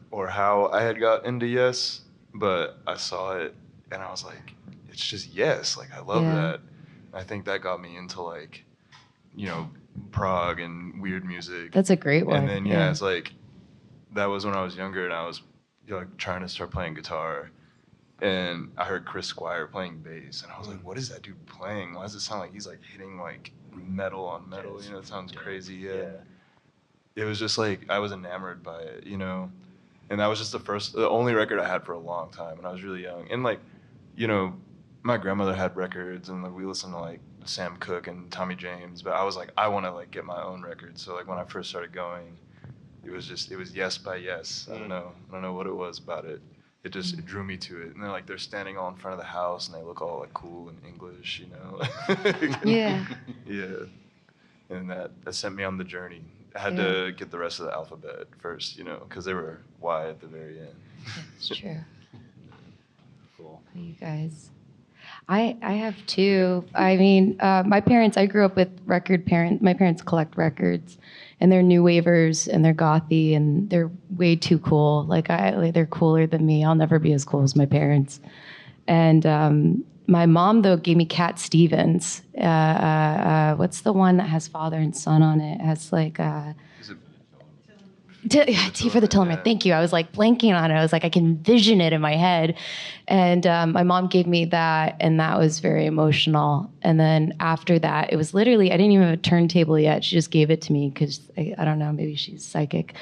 E: or how I had got into Yes, but I saw it and I was like, it's just Yes. Like, I love
B: Yeah.
E: that. I think that got me into, like, you know, prog and weird music.
B: That's a great one.
E: And then, yeah, it's like, that was when I was younger and I was, you know, like, trying to start playing guitar. And I heard Chris Squire playing bass, and I was like, "What is that dude playing? Why does it sound like he's like hitting like metal on metal? You know, it sounds crazy." Yeah. It was just like I was enamored by it, you know. And that was just the only record I had for a long time, and I was really young. And like, you know, my grandmother had records, and like we listened to like Sam Cooke and Tommy James, but I was like, I want to like get my own record. So like when I first started going, it was Yes by Yes. I don't know what it was about it. It drew me to it. And they're standing all in front of the house and they look all like cool in English, you know.
B: Yeah.
E: Yeah. And that sent me on the journey. I had to get the rest of the alphabet first, you know, because they were Y at the very end.
B: It's true.
D: Cool.
B: You guys. I have two. I mean, my parents, I grew up with my parents collect records and they're new wavers and they're gothy and they're way too cool. They're cooler than me. I'll never be as cool as my parents. And my mom, though, gave me Cat Stevens. What's the one that has father and son on it? It has like...
E: Is it
B: T for the Telemann. Thank you. I was like blanking on it. I was like, I can envision it in my head. And my mom gave me that, and that was very emotional. And then after that, it was literally, I didn't even have a turntable yet. She just gave it to me because I don't know, maybe she's psychic.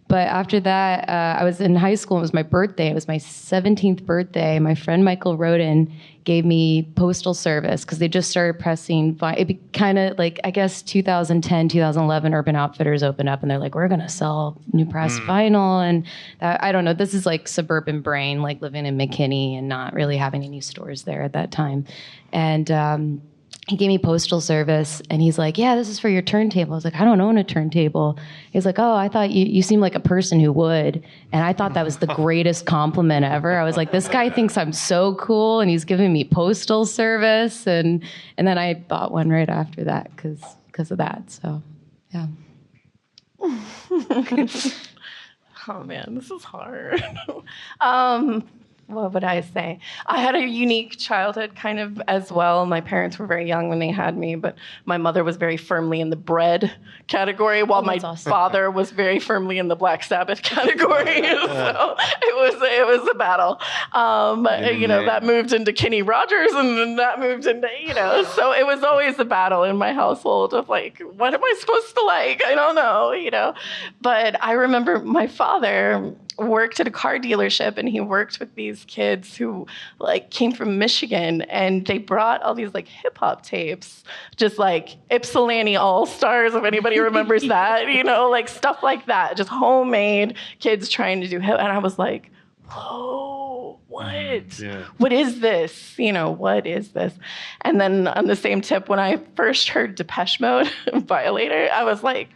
B: But after that, I was in high school. It was my birthday. It was my 17th birthday. My friend Michael Roden gave me Postal Service because they just started pressing. It kind of like, I guess 2010, 2011, Urban Outfitters opened up and they're like, we're going to sell new press vinyl. And I don't know, this is like suburban brain, like living in McKinney and not really having any stores there at that time. And he gave me Postal Service and he's like, yeah, this is for your turntable. I was like, I don't own a turntable. He's like, oh, I thought you seem like a person who would. And I thought that was the greatest compliment ever. I was like, this guy thinks I'm so cool and he's giving me Postal Service. And then I bought one right after that because of that. So, yeah.
C: Oh man, this is hard. What would I say? I had a unique childhood kind of as well. My parents were very young when they had me, but my mother was very firmly in the bread category, while my father was very firmly in the Black Sabbath category. So it was a battle. That moved into Kenny Rogers, and then that moved into, so it was always a battle in my household of like, what am I supposed to like? I don't know, But I remember my father worked at a car dealership, and he worked with these kids who like came from Michigan, and they brought all these like hip hop tapes, just like Ypsilanti All Stars, if anybody remembers that, like stuff like that, just homemade kids trying to do hip. And I was like, whoa, what?
D: Yeah.
C: What is this? What is this? And then on the same tip, when I first heard Depeche Mode, Violator, I was like,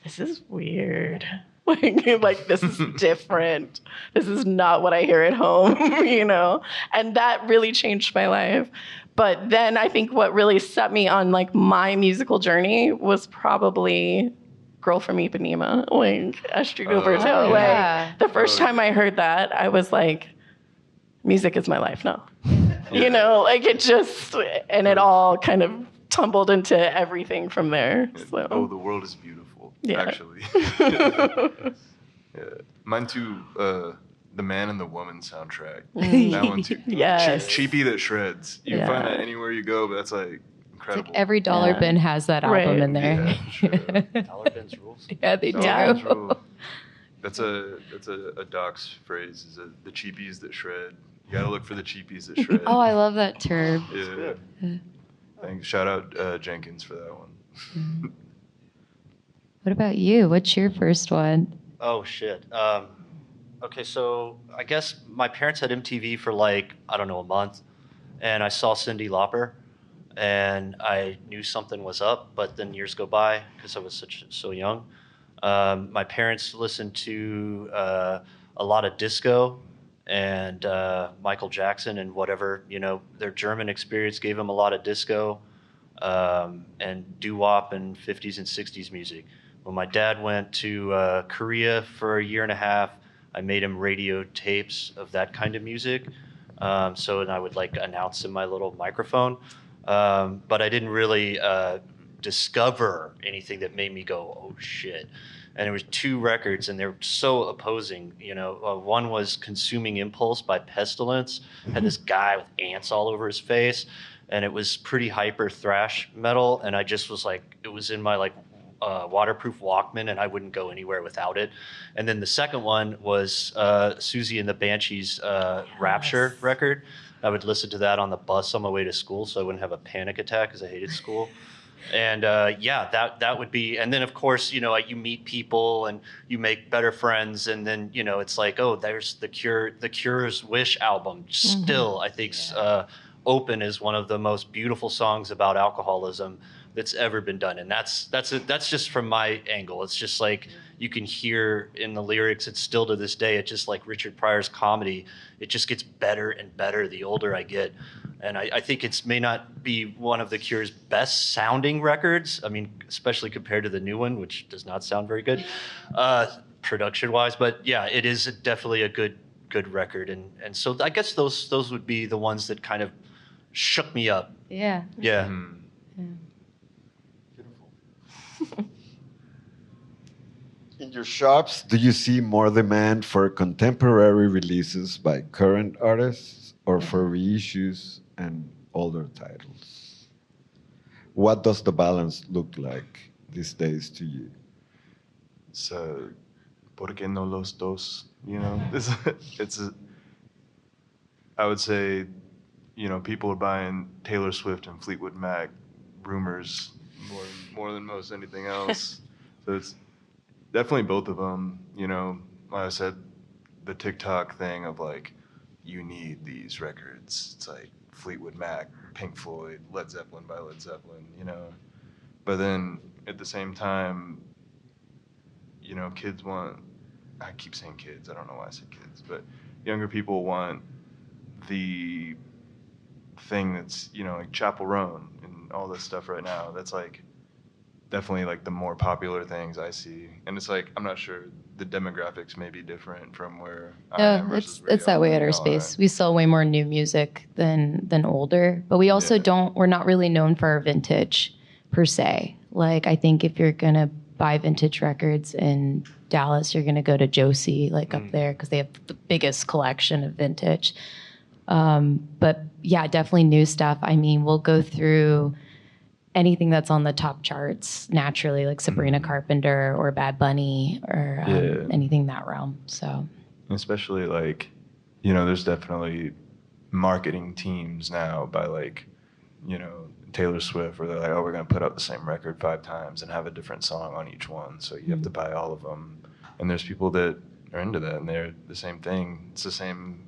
C: this is weird. Like this is different. This is not what I hear at home, And that really changed my life. But then I think what really set me on like my musical journey was probably Girl from Ipanema, like Astrid Gilberto.
B: Oh, yeah.
C: Like the first time I heard that, I was like, music is my life now. Like it just, and it all kind of tumbled into everything from there. So.
E: Oh, the world is beautiful, actually. Yeah. Mine too, the Man and the Woman soundtrack. That one too.
C: Yes.
E: Cheapy that shreds. You can
C: Yeah.
E: find that anywhere you go, but that's like
B: It's
E: incredible.
B: like every dollar
C: Yeah.
B: bin has that album
C: Right.
B: in there.
E: Yeah, sure.
D: Dollar bins rules.
B: Yeah, they do.
C: Yeah.
E: That's real. That's a Doc's phrase. Is the cheapies that shred. You gotta look for the cheapies that shred.
B: Oh, I love that term.
E: Yeah. Thanks. Shout out Jenkins for that one.
B: What about you? What's your first one?
D: Oh shit. Okay, so I guess my parents had MTV for like, I don't know, a month, and I saw Cyndi Lauper, and I knew something was up. But then years go by because I was so young. My parents listened to a lot of disco and Michael Jackson and whatever, their German experience gave them a lot of disco and doo-wop and 50s and 60s music. When my dad went to Korea for a year and a half, I made him radio tapes of that kind of music. And I would like announce in my little microphone. But I didn't really discover anything that made me go, oh shit. And there was 2 records, and they were so opposing. One was "Consuming Impulse" by Pestilence. Had this guy with ants all over his face, and it was pretty hyper thrash metal. And I just was like, it was in my like waterproof Walkman, and I wouldn't go anywhere without it. And then the second one was Susie and the Banshees' Rapture record. I would listen to that on the bus on my way to school, so I wouldn't have a panic attack because I hated school. And that would be, and then of course, you meet people and you make better friends, and then it's like, oh, there's the Cure's Wish album. Still, I think "Open" is one of the most beautiful songs about alcoholism that's ever been done, and that's just from my angle. It's just like you can hear in the lyrics. It's still to this day. It's just like Richard Pryor's comedy. It just gets better and better the older I get. And I think it may not be one of the Cure's best sounding records. I mean, especially compared to the new one, which does not sound very good, production wise. But yeah, it is definitely a good record. And so I guess those would be the ones that kind of shook me up.
B: Yeah.
D: Yeah.
A: In your shops, do you see more demand for contemporary releases by current artists or for reissues and older titles? What does the balance look like these days to you?
E: So, ¿por qué no los dos? I would say, people are buying Taylor Swift and Fleetwood Mac rumors more than most anything else. So it's definitely both of them. Like I said, the TikTok thing of like, you need these records. It's like Fleetwood Mac, Pink Floyd, Led Zeppelin by Led Zeppelin, But then at the same time, kids want, I keep saying kids, I don't know why I said kids, but younger people want the thing that's, like Chapel Roan and all this stuff right now. That's like definitely like the more popular things I see. And it's like, I'm not sure, the demographics may be different from where I am
B: No,
E: versus
B: it's that way at our
E: y'all
B: space.
E: are.
B: We sell way more new music than older, but we also we're not really known for our vintage per se. Like, I think if you're gonna buy vintage records in Dallas, you're gonna go to Josie, like up there, because they have the biggest collection of vintage. But yeah, definitely new stuff. I mean, we'll go through anything that's on the top charts naturally, like Sabrina Carpenter or Bad Bunny or anything in that realm. So,
E: especially like, there's definitely marketing teams now by like, Taylor Swift, where they're like, oh, we're going to put out the same record 5 times and have a different song on each one. So you have to buy all of them. And there's people that are into that, and they're the same thing. It's the same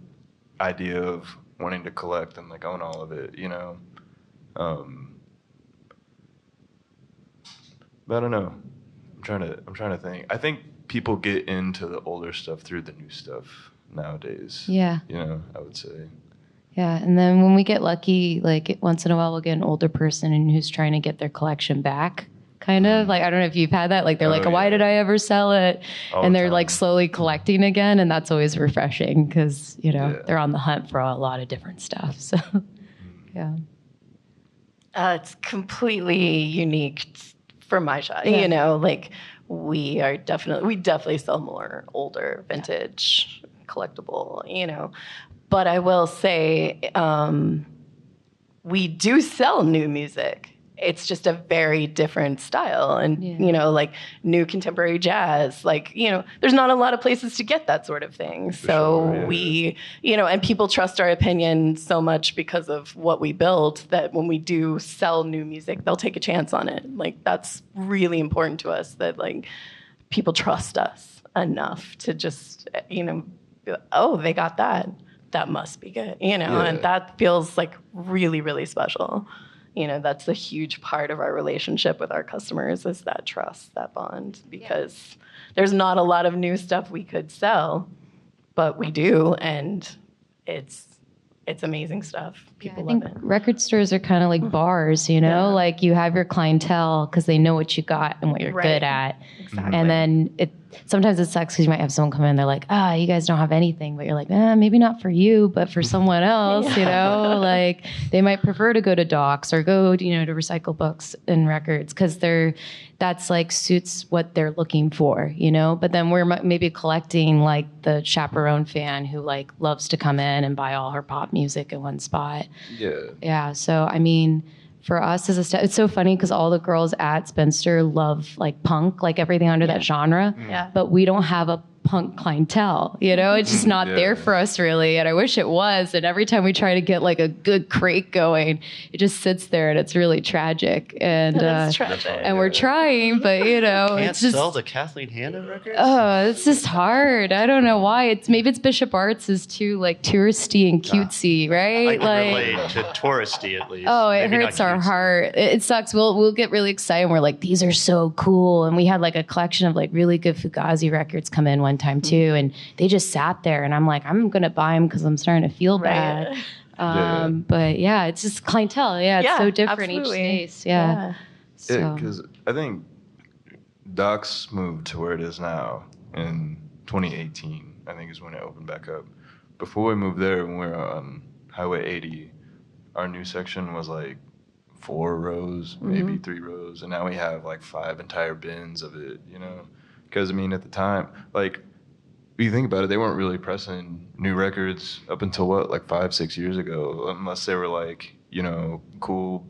E: idea of wanting to collect and like own all of it, you know. But I don't know. I'm trying to think. I think people get into the older stuff through the new stuff nowadays.
B: Yeah.
E: You know, I would say.
B: Yeah, and then when we get lucky, like once in a while, we'll get an older person and who's trying to get their collection back. Kind of like, I don't know if you've had that. Like they're like, why did I ever sell it?
E: All
B: and
E: the
B: they're
E: time.
B: like slowly collecting again, and that's always refreshing because they're on the hunt for a lot of different stuff. So, yeah.
C: It's completely unique for my shop.
B: Yeah.
C: You know, like we definitely sell more older, vintage, collectible. You know, but I will say we do sell new music. It's just a very different style, and you know, like new contemporary jazz. Like, you know, there's not a lot of places to get that sort of thing. So we, you know, and people trust our opinion so much because of what we build that when we do sell new music, they'll take a chance on it. Like that's really important to us. That like people trust us enough to just, you know, be like, oh, they got that. That must be good, you know, and that feels like really, really special. You know, that's a huge part of our relationship with our customers is that trust, that bond, because there's not a lot of new stuff we could sell, but we do, and it's amazing stuff. People love it.
B: Record stores are kind of like bars, you know, like you have your clientele because they know what you got and what you're good at.
C: Exactly.
B: And then sometimes it sucks because you might have someone come in and they're like, you guys don't have anything, but you're like, maybe not for you, but for someone else, you know, like they might prefer to go to Docs or go, you know, to recycle books and records because that's like suits what they're looking for, you know, but then we're maybe collecting like the chaperone fan who like loves to come in and buy all her pop music in one spot. Yeah. So, I mean, for us as it's so funny because all the girls at Spinster love like punk, like everything under that genre.
C: Yeah.
B: But we don't have a punk clientele, you know, it's just not there for us really. And I wish it was. And every time we try to get like a good crate going, it just sits there and it's really tragic. And
C: It's tragic.
B: and we're trying, but you know,
D: Can't
B: it's just
D: sell the Kathleen Hanna records?
B: it's just hard. I don't know why. Maybe it's Bishop Arts is too like touristy and cutesy, right?
D: I can
B: like
D: relate to touristy at least.
B: Oh, it
D: Maybe
B: hurts
D: not
B: our
D: cutesy.
B: heart. It sucks. We'll get really excited. We're like, these are so cool. And we had like a collection of like really good Fugazi records come in one time too. And they just sat there. And I'm like, I'm going to buy them because I'm starting to feel bad. But yeah, it's just clientele. Yeah, it's so different
C: absolutely.
B: each space. Yeah. So.
E: Because I think Docs moved to where it is now in 2018, I think is when it opened back up. Before we moved there, when we were on Highway 80, our new section was like 4 rows, maybe 3 rows, and now we have like 5 entire bins of it, you know? Because, I mean, at the time, like, if you think about it, they weren't really pressing new records up until what, like 5-6 years ago, unless they were like, you know, cool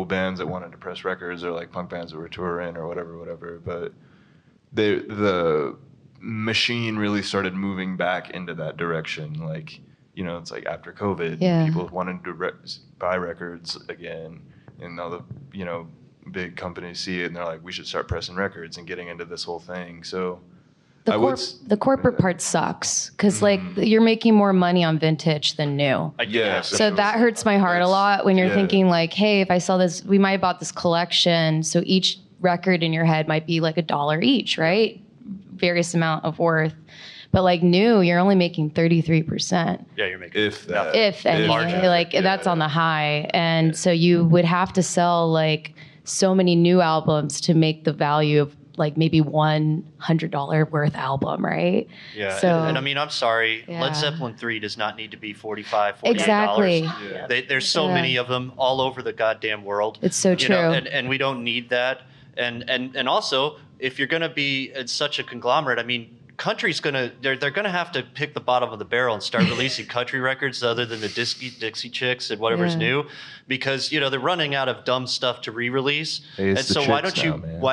E: bands that wanted to press records or like punk bands that were touring or whatever. But the machine really started moving back into that direction. Like, you know, it's like after COVID, people wanted to buy records again, and all the, you know, big companies see it and they're like, we should start pressing records and getting into this whole thing. So
B: The corporate part sucks because like you're making more money on vintage than new. So that hurts my heart a lot when you're thinking like, hey, if I sell this, we might have bought this collection. So each record in your head might be like $1 each, right? Various amount of worth. But like new, you're only making 33%.
D: Yeah, you're making
E: if that.
B: If any, like that's on the high. And so you would have to sell like so many new albums to make the value of like maybe $100 worth album, right?
D: Yeah,
B: so,
D: and I mean, I'm sorry, Led Zeppelin 3 does not need to be $45, $48.
B: Exactly.
D: There's so many of them all over the goddamn world.
B: It's so true.
D: Know, and we don't need that. And also, if you're going to be in such a conglomerate, I mean, country's they're gonna have to pick the bottom of the barrel and start releasing country records other than the Dixie Chicks and whatever's new, because you know they're running out of dumb stuff to re-release.
E: Hey,
D: and so why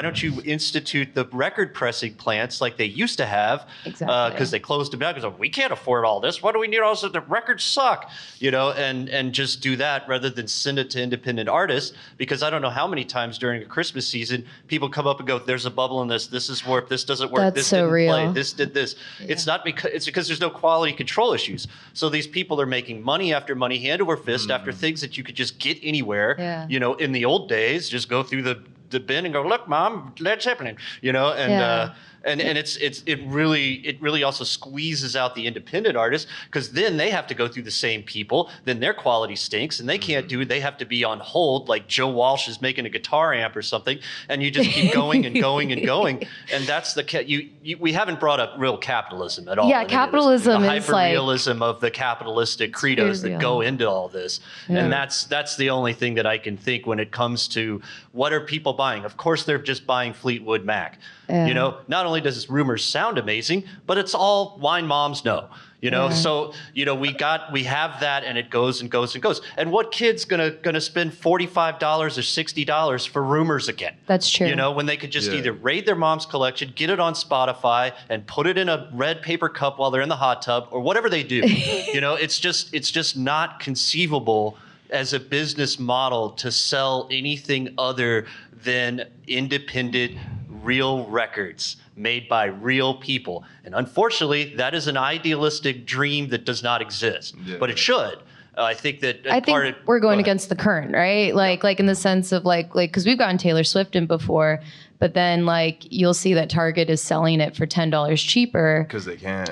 D: don't you institute the record pressing plants like they used to have?
B: Exactly.
D: Because they closed them down because we can't afford all this. What do we need? Also, the records suck, you know, and just do that rather than send it to independent artists. Because I don't know how many times during a Christmas season people come up and go, "There's a bubble in this. This is warped. This doesn't work.
B: That's
D: this
B: so
D: didn't
B: real.
D: play. This this did this. It's not because there's no quality control issues. So these people are making money after money, hand over fist, after things that you could just get anywhere.
B: Yeah.
D: You know, in the old days, just go through the bin and go, look, Mom, Led Zeppelin. You know, and it really also squeezes out the independent artists, because then they have to go through the same people, then their quality stinks, and they can't do it. They have to be on hold, like Joe Walsh is making a guitar amp or something, and you just keep going and going and going. And that's we haven't brought up real capitalism at all.
B: Yeah, capitalism
D: the
B: is like
D: hyper-realism of the capitalistic credos that go into all this.
B: Yeah.
D: And that's the only thing that I can think when it comes to what are people buying. Of course, they're just buying Fleetwood Mac.
B: Yeah.
D: You know, not only does this Rumors sound amazing, but it's all wine moms know. You know, so you know we have that, and it goes and goes and goes. And what kid's gonna spend $45 or $60 for Rumors again?
B: That's true.
D: You know, when they could just either raid their mom's collection, get it on Spotify, and put it in a red paper cup while they're in the hot tub, or whatever they do. You know, it's just not conceivable as a business model to sell anything other than independent, real records made by real people. And unfortunately, that is an idealistic dream that does not exist, but it should. I think that
B: we're going against the current, right? Like in the sense of like, because we've gotten Taylor Swift in before, but then like you'll see that Target is selling it for $10 cheaper
E: Because they can.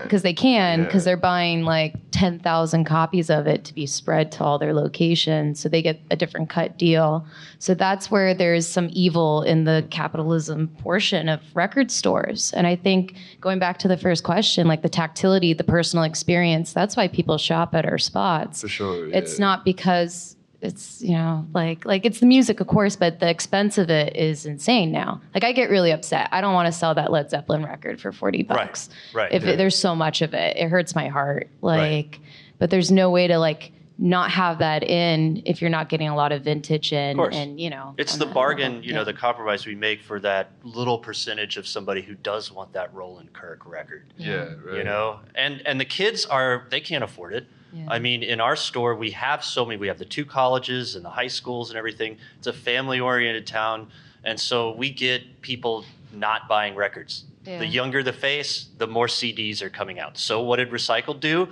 B: Because they're buying like 10,000 copies of it to be spread to all their locations, so they get a different cut deal. So that's where there's some evil in the capitalism portion of record stores. And I think going back to the first question, like the tactility, the personal experience, that's why people shop at our spots.
E: For sure.
B: It's not because it's, you know, like it's the music, of course, but the expense of it is insane now. Like I get really upset. I don't want to sell that Led Zeppelin record for $40.
D: Right.
B: If there's so much of it, it hurts my heart. Like, but there's no way to like not have that in if you're not getting a lot of vintage in. And you know,
D: it's the bargain, you know, the compromise we make for that little percentage of somebody who does want that Roland Kirk record.
E: Yeah, right.
D: You know, and the kids they can't afford it.
B: Yeah.
D: I mean, in our store, we have we have the 2 colleges and the high schools and everything. It's a family-oriented town. And so we get people not buying records.
B: Yeah.
D: The younger the face, the more CDs are coming out. So what did Recycled do?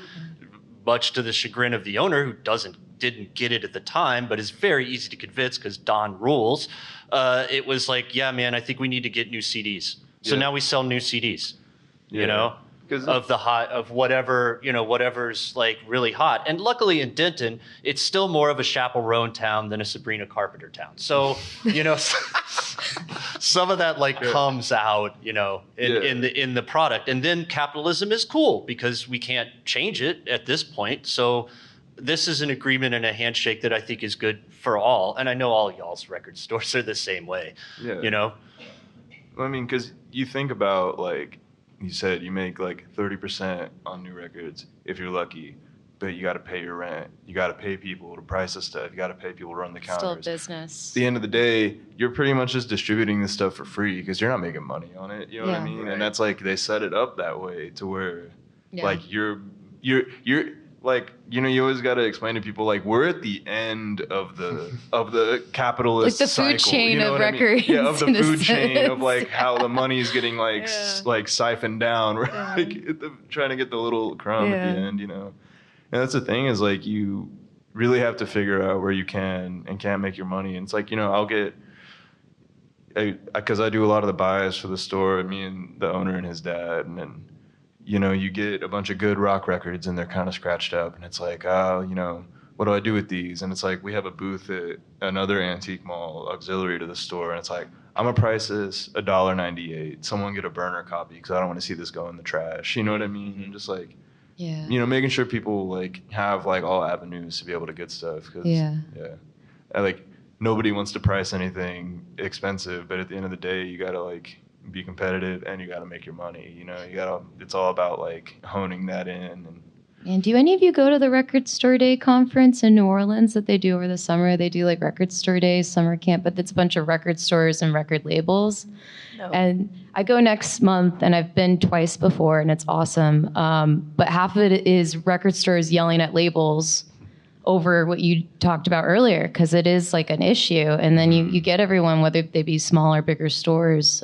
D: Much to the chagrin of the owner, who didn't get it at the time, but is very easy to convince because Don rules. It was like, yeah, man, I think we need to get new CDs. So now we sell new CDs. You know? Of whatever, you know, whatever's like really hot. And luckily in Denton, it's still more of a Chappell Roan town than a Sabrina Carpenter town. So, you know, some of that like comes out, you know, in the product. And then capitalism is cool because we can't change it at this point. So this is an agreement and a handshake that I think is good for all. And I know all y'all's record stores are the same way, you know?
E: I mean, because you think about like, you said you make like 30% on new records if you're lucky, but you got to pay your rent. You got to pay people to price the stuff. You got to pay people to run the counters.
B: Still a business.
E: At the end of the day, you're pretty much just distributing this stuff for free because you're not making money on it. You know what I mean? Right. And that's like they set it up that way to where like you're like, you know, you always got to explain to people like we're at the end of the capitalist
B: like the food
E: cycle,
B: chain
E: you know
B: of
E: what
B: records.
E: I mean? Yeah, of the food chain of like how the money is getting like like siphoned down. We're like trying to get the little crumb at the end, you know. And that's the thing is like you really have to figure out where you can and can't make your money. And it's like, you know, I'll get because I do a lot of the buys for the store, me and the owner and his dad, and then you know, you get a bunch of good rock records and they're kind of scratched up, and it's like, oh, you know, what do I do with these? And it's like, we have a booth at another antique mall auxiliary to the store, and it's like, I'm gonna price this $1.98. Someone get a burner copy because I don't want to see this go in the trash. You know what I mean? And just like, you know, making sure people like have like all avenues to be able to get stuff. Cause, like nobody wants to price anything expensive, but at the end of the day, you gotta like be competitive and you got to make your money, you know. It's all about like honing that in.
B: And do any of you go to the Record Store Day conference in New Orleans that they do over the summer? They do like Record Store Days, summer camp, but it's a bunch of record stores and record labels. No. And I go next month, and I've been twice before, and it's awesome. But half of it is record stores yelling at labels over what you talked about earlier, because it is like an issue. And then you get everyone, whether they be small or bigger stores,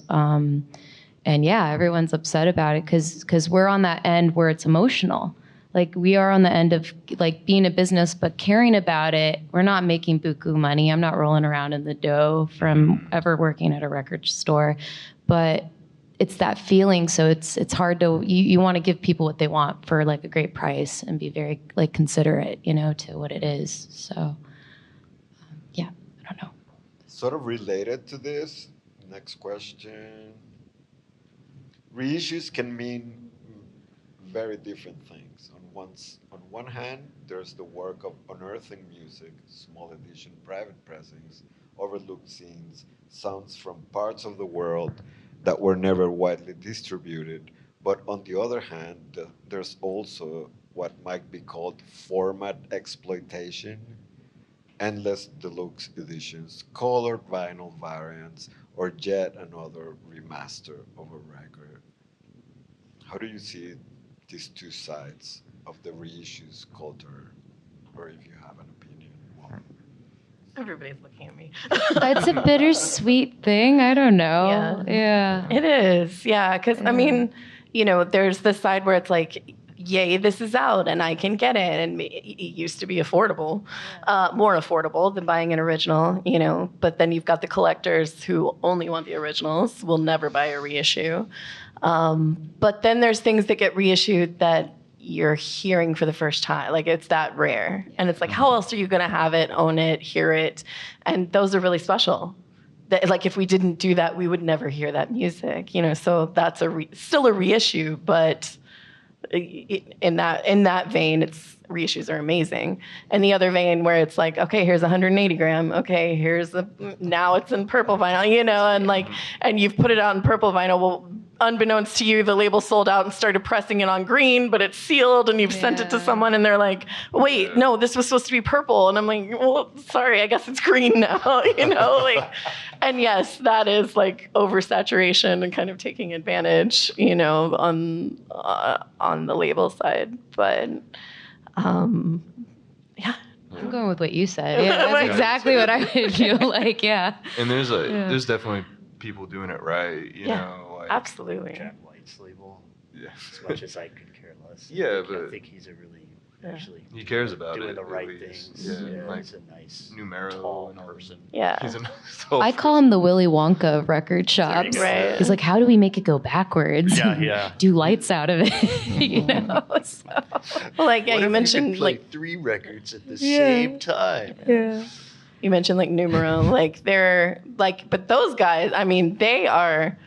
B: And yeah, everyone's upset about it because we're on that end where it's emotional. Like we are on the end of like being a business, but caring about it. We're not making buku money. I'm not rolling around in the dough from ever working at a record store, but it's that feeling. So it's hard to, you want to give people what they want for like a great price and be very like considerate, you know, to what it is. So yeah, I don't know.
A: Sort of related to this, next question. Reissues can mean very different things. On one hand, there's the work of unearthing music, small edition private pressings, overlooked scenes, sounds from parts of the world that were never widely distributed. But on the other hand, there's also what might be called format exploitation, endless deluxe editions, colored vinyl variants, or yet another remaster of a record. How do you see these two sides of the reissues culture, or if you have an opinion? Well,
C: Everybody's looking at me.
B: It's a bittersweet thing. I don't know. Yeah.
C: It is, yeah. Because, I mean, you know, there's the side where it's like, yay, this is out and I can get it. And it used to be affordable, more affordable than buying an original, you know. But then you've got the collectors who only want the originals, will never buy a reissue. But then there's things that get reissued that you're hearing for the first time. Like it's that rare. And it's like, how else are you going to have it, own it, hear it? And those are really special. That, like if we didn't do that, we would never hear that music, you know? So that's still a reissue, but in that vein, reissues are amazing. And the other vein where it's like, okay, here's 180 gram. Okay, now it's in purple vinyl, you know, and like, and you've put it out in purple vinyl. Well, unbeknownst to you, the label sold out and started pressing it on green, but it's sealed and you've sent it to someone and they're like, wait, no, this was supposed to be purple. And I'm like, well, sorry, I guess it's green now, you know, like, and yes, that is like oversaturation and kind of taking advantage, you know, on the label side. But, yeah.
B: I'm going with what you said. Yeah, that's exactly what I would feel like, yeah.
E: And there's definitely people doing it right, you know. Like,
C: absolutely.
D: Jack White's label.
E: Yeah.
D: As much as I could care less.
E: But
D: I think he's a really actually
E: he cares about
D: doing
E: it,
D: the
E: at
D: right
E: least.
D: things.
E: Yeah, like
D: he's a nice,
E: numero
D: tall
E: and all
D: person.
C: Yeah.
E: He's a nice tall
B: I call him the Willy Wonka of record shops.
C: Right.
B: He's like, how do we make it go backwards?
D: Yeah.
B: Do lights out of it, you know? So.
C: Well, like, yeah,
D: What
C: you
D: if
C: mentioned
D: could play
C: like
D: 3 records at the same time.
B: Yeah.
C: you mentioned like numero, like they're like, but those guys, I mean, they are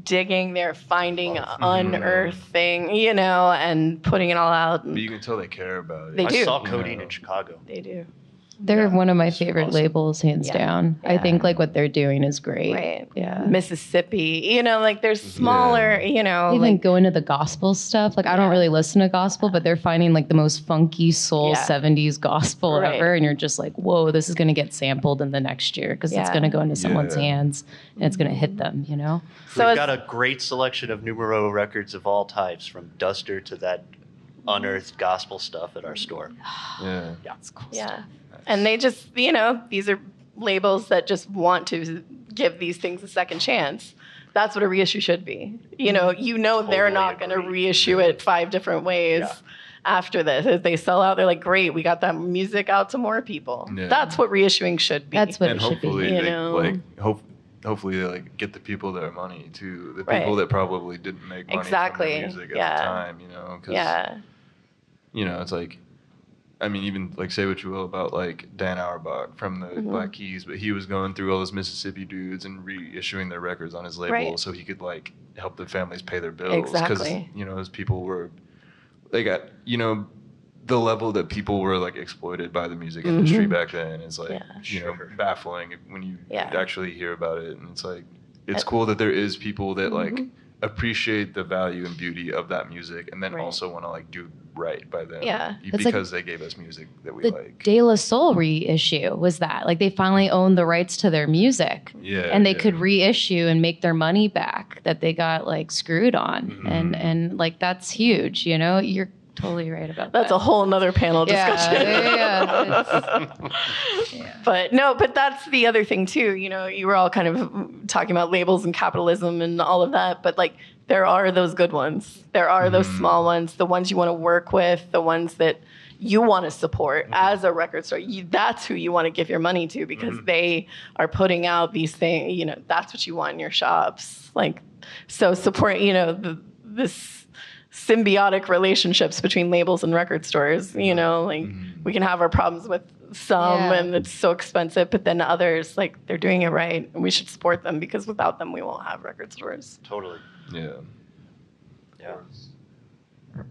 C: digging, they're finding, unearthing, you know, and putting it all out.
E: But you can tell they care about it.
C: They do.
D: I saw Codeine in Chicago.
C: They do.
B: They're one of my
D: it's
B: favorite
D: awesome.
B: labels, hands down. I think like what they're doing is great.
C: Right.
B: Yeah.
C: Mississippi, you know, like there's smaller, you know,
B: Even
C: like
B: go into the gospel stuff. Like I don't really listen to gospel, but they're finding like the most funky soul 70s gospel ever. And you're just like, whoa, this is going to get sampled in the next year because it's going to go into someone's hands and it's going to hit them, you know?
C: So
D: We've got a great selection of numero records of all types, from Duster to that unearthed gospel stuff at our store.
E: Yeah.
B: That's cool.
C: yeah. And they just, you know, these are labels that just want to give these things a second chance. That's what a reissue should be. You know, they're not going to reissue it 5 different ways after this. If they sell out, they're like, great, we got that music out to more people.
E: Yeah.
C: That's what reissuing should be.
B: That's what
E: And
B: it should be.
E: hopefully
C: You
E: they
C: know?
E: hopefully they like get the people their money too. The
C: Right.
E: people that probably didn't make money
C: Exactly.
E: from the music
C: Yeah.
E: at the time, you know, because you know, it's like, I mean, even like say what you will about like Dan Auerbach from the Black Keys, but he was going through all those Mississippi dudes and reissuing their records on his label so he could like help the families pay their bills.
C: Exactly.
E: You know, as people they got, you know, the level that people were like exploited by the music industry back then is like, you know, baffling when you actually hear about it. And it's like, it's cool that there is people that like appreciate the value and beauty of that music and then also want to like do right by them because they gave us music that we
B: the
E: like.
B: De La Soul reissue was that. Like they finally owned the rights to their music. And they could reissue and make their money back that they got like screwed on. And like that's huge, you know? totally right about
C: That's
B: that.
C: a whole nother panel discussion. But that's the other thing too. You know, you were all kind of talking about labels and capitalism and all of that, but like there are those good ones. There are those small ones, the ones you want to work with, the ones that you want to support as a record store. That's who you want to give your money to because they are putting out these things. You know, that's what you want in your shops. Like, so support. You know, this symbiotic relationships between labels and record stores. You know, like we can have our problems with some and it's so expensive, but then others, like they're doing it right and we should support them because without them we won't have record stores.
D: Totally.
E: Yeah.
D: Yeah.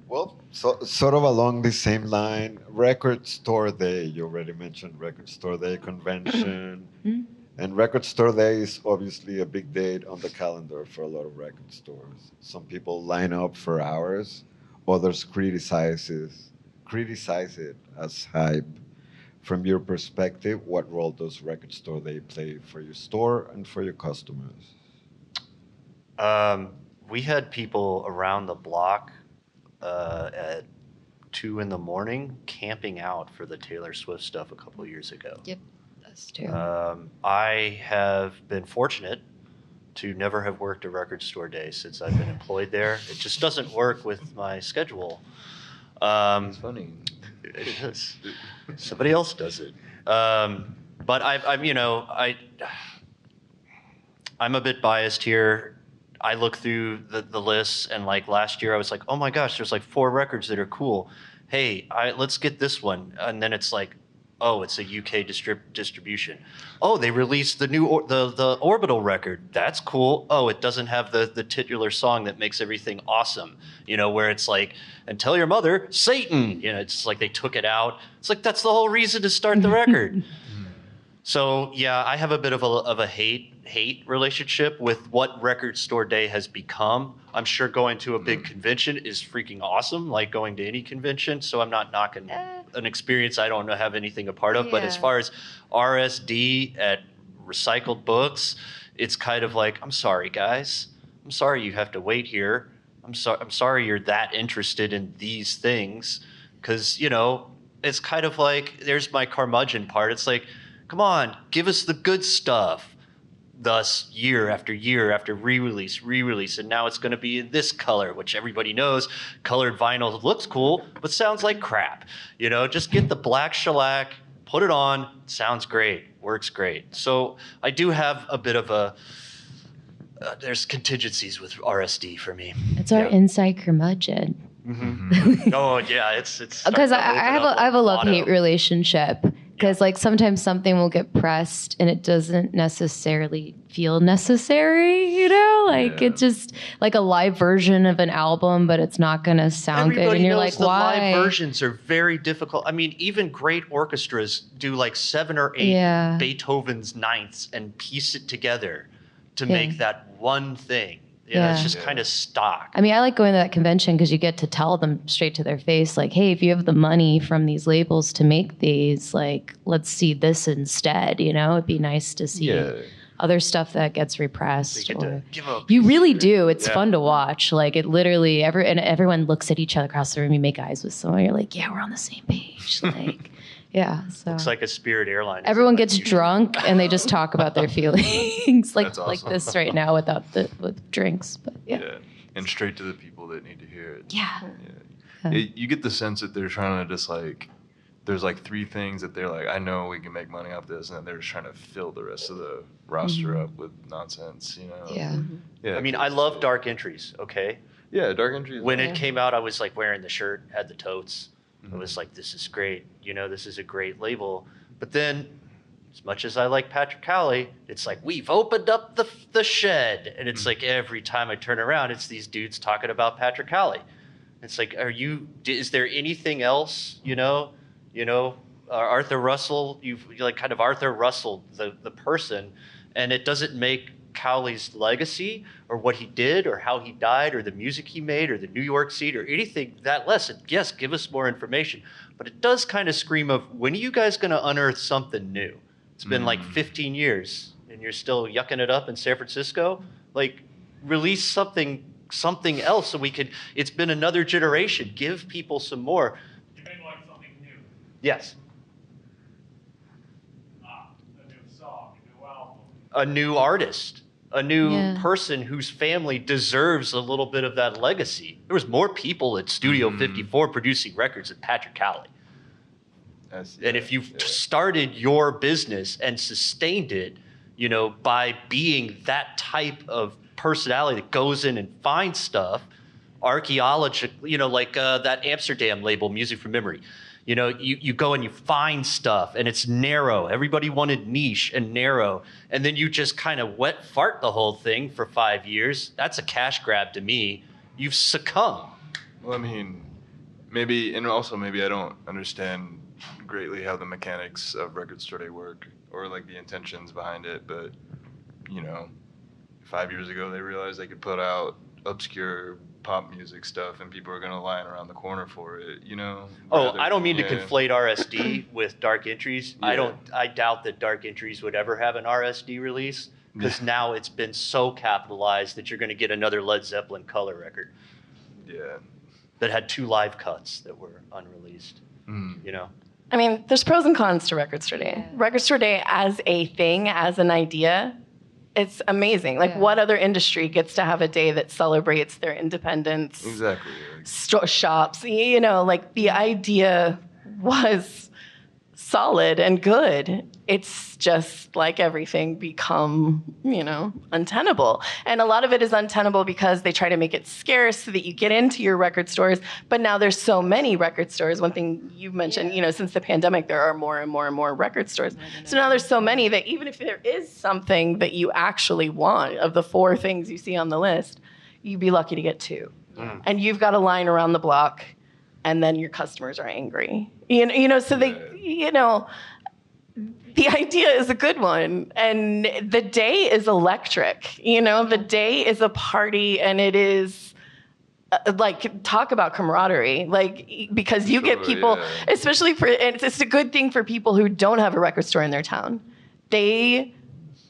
A: Well, so sort of along the same line, Record Store Day. You already mentioned Record Store Day convention, and Record Store Day is obviously a big date on the calendar for a lot of record stores. Some people line up for hours, others criticize it as hype. From your perspective, what role does Record Store Day play for your store and for your customers?
D: We had people around the block at 2 a.m. camping out for the Taylor Swift stuff a couple of years ago.
B: Yep, that's true.
D: I have been fortunate to never have worked a record store day since I've been employed there. It just doesn't work with my schedule.
E: It's funny.
D: It is. Somebody else does it. But I'm a bit biased here. I look through the lists, and like last year, I was like, oh my gosh, there's like 4 records that are cool. Hey, let's get this one. And then it's like, oh, it's a UK distribution. Oh, they released the new the Orbital record. That's cool. Oh, it doesn't have the titular song that makes everything awesome. You know, where it's like, and tell your mother, Satan. You know, it's like they took it out. It's like that's the whole reason to start the record. So yeah, I have a bit of a hate relationship with what Record Store Day has become. I'm sure going to a big convention is freaking awesome, like going to any convention. So I'm not knocking an experience I don't have anything a part of. But as far as RSD at recycled books, it's kind of like, I'm sorry, guys. I'm sorry you have to wait here. I'm sorry you're that interested in these things, because you know it's kind of like there's my curmudgeon part. It's like, come on, give us the good stuff. Thus, year after year after re-release, and now it's going to be in this color, which everybody knows colored vinyl looks cool, but sounds like crap. You know, just get the black shellac, put it on, sounds great, works great. So I do have a bit of a, there's contingencies with RSD for me.
B: It's our inside curmudgeon.
D: Oh yeah, it's
B: Because I have a love-hate relationship. Because like sometimes something will get pressed and it doesn't necessarily feel necessary, you know? Like it's just like a live version of an album, but it's not gonna sound good. And you're like, why?
D: Live versions are very difficult. I mean, even great orchestras do like 7 or 8 Beethoven's ninths and piece it together to make that one thing. You know, it's just kind of stock.
B: I mean, I like going to that convention because you get to tell them straight to their face, like, hey, if you have the money from these labels to make these, like, let's see this instead, you know? It'd be nice to see other stuff that gets repressed. You really do. It's fun to watch. Like, it literally, everyone looks at each other across the room. You make eyes with someone. You're like, yeah, we're on the same page. Like, so.
D: Looks like a Spirit Airlines.
B: Everyone gets drunk and they just talk about their feelings, like like this right now with drinks. But
E: and straight to the people that need to hear it.
B: You
E: get the sense that they're trying to just like, there's like 3 things that they're like, I know we can make money off this, and then they're just trying to fill the rest of the roster up with nonsense, you know?
D: I mean, I love Dark Entries. Okay.
E: Yeah, Dark Entries.
D: When it came out, I was like wearing the shirt, had the totes. I was like, this is great. You know, this is a great label. But then, as much as I like Patrick Cowley, it's like, we've opened up the shed. And it's like every time I turn around, it's these dudes talking about Patrick Cowley. It's like, is there anything else, you know, Arthur Russell, you've like kind of Arthur Russell, the person, and it doesn't make Cowley's legacy or what he did or how he died or the music he made or the New York seed or anything that less. Yes, give us more information. But it does kind of scream of, when are you guys going to unearth something new? It's been like 15 years and you're still yucking it up in San Francisco. Like, release something something else so we could, it's been another generation, give people some more.
G: You mean like something new?
D: Yes.
G: A new song, a new album.
D: A new artist, a new person whose family deserves a little bit of that legacy. There was more people at Studio 54 producing records than Patrick Cowley. And if you've started your business and sustained it, you know, by being that type of personality that goes in and finds stuff, archaeology, you know, like that Amsterdam label, Music from Memory. You know, you go and you find stuff and it's narrow. Everybody wanted niche and narrow. And then you just kind of wet fart the whole thing for 5 years. That's a cash grab to me. You've succumbed.
E: Well, I mean, maybe, and also maybe I don't understand greatly how the mechanics of Record Store Day work or like the intentions behind it, but you know, 5 years ago they realized they could put out obscure pop music stuff and people are going to line around the corner for it, you know.
D: Oh, I don't mean to conflate RSD with Dark Entries.
E: Yeah.
D: I doubt that Dark Entries would ever have an RSD release because now it's been so capitalized that you're going to get another Led Zeppelin color record.
E: Yeah.
D: That had 2 live cuts that were unreleased, you know.
C: I mean, there's pros and cons to Record Store Day. Record Store Day as a thing, as an idea, it's amazing. Like, what other industry gets to have a day that celebrates their independence?
E: Exactly.
C: Shops, you know, like the idea was solid and good. It's just like everything become, you know, untenable. And a lot of it is untenable because they try to make it scarce so that you get into your record stores. But now there's so many record stores. One thing you mentioned, you know, since the pandemic, there are more and more and more record stores. So now there's so many that even if there is something that you actually want of the 4 things you see on the list, you'd be lucky to get 2. And you've got a line around the block and then your customers are angry. You know, so they, you know, the idea is a good one, and the day is electric. You know, the day is a party, and it is like, talk about camaraderie. Like, because you get people, especially for, and it's a good thing for people who don't have a record store in their town. They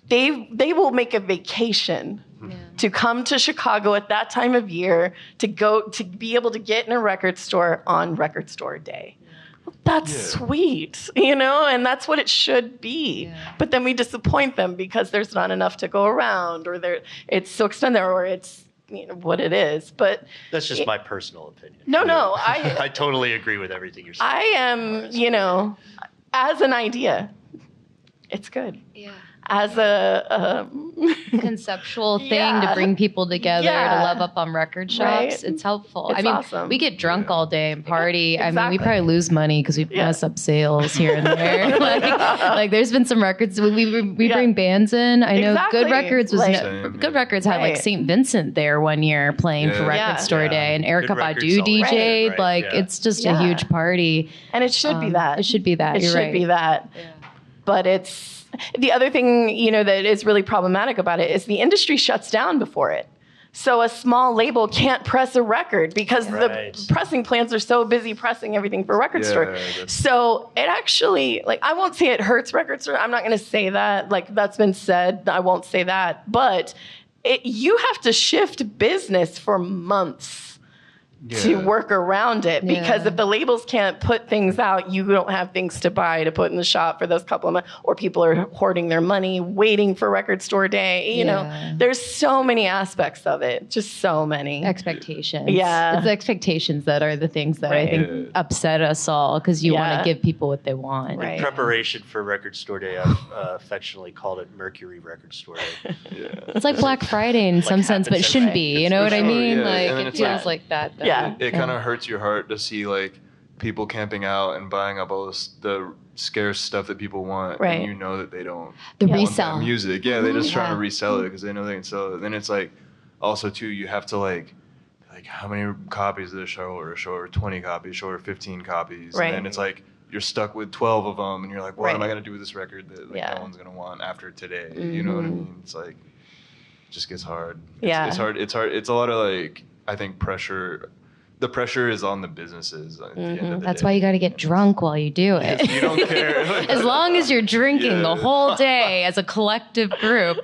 C: will make a vacation to come to Chicago at that time of year to be able to get in a record store on Record Store Day. That's sweet, you know, and that's what it should be. But then we disappoint them because there's not enough to go around, or it's so expensive, or it's, you know, what it is. But
D: that's just my personal opinion.
C: No,
D: I totally agree with everything you're saying.
C: I am, you know, as an idea, it's good.
B: Yeah.
C: As a
B: conceptual thing to bring people together to love up on record shops, it's helpful.
C: It's awesome.
B: We get drunk all day and party. Exactly. I mean, we probably lose money because we mess up sales here and there. like there's been some records we bring bands in. I know Good Records was Good Records had like St. Vincent there one year playing for Record Store Day, and Erykah Badu DJ'd. Like it's just a huge party,
C: and it should be that.
B: It should be that.
C: It should be that. Yeah. But it's. The other thing, you know, that is really problematic about it is the industry shuts down before it. So a small label can't press a record because the pressing plants are so busy pressing everything for Record Store. So it actually, like, I won't say it hurts Record Store. I'm not going to say that. Like, that's been said. I won't say that. But you have to shift business for months to work around it, because if the labels can't put things out, you don't have things to buy to put in the shop for those couple of months, or people are hoarding their money waiting for Record Store Day. You know, there's so many aspects of it, just so many
B: expectations.
C: Yeah,
B: it's the expectations that are the things that I think upset us all, because you want to give people what they want.
D: In preparation for Record Store Day, I've affectionately called it Mercury Record Store Day.
B: It's like Black Friday in some sense, but it shouldn't be. You know what I mean? Like it feels like that. Though.
E: It kind of hurts your heart to see like people camping out and buying up all the scarce stuff that people want, and you know that they don't want
B: resell
E: that music. Yeah, they're just trying to resell it because they know they can sell it. Then it's like, also too, you have to like how many copies of the show, or 20 copies, or 15 copies, and then it's like you're stuck with 12 of them, and you're like, what am I gonna do with this record that no one's gonna want after today? You know what I mean? It's like, it just gets hard. It's hard. It's a lot of like, I think pressure. The pressure is on the businesses at the end of the
B: That's
E: day.
B: why you got to get drunk while you do it.
E: You don't care.
B: As long as you're drinking the whole day as a collective group.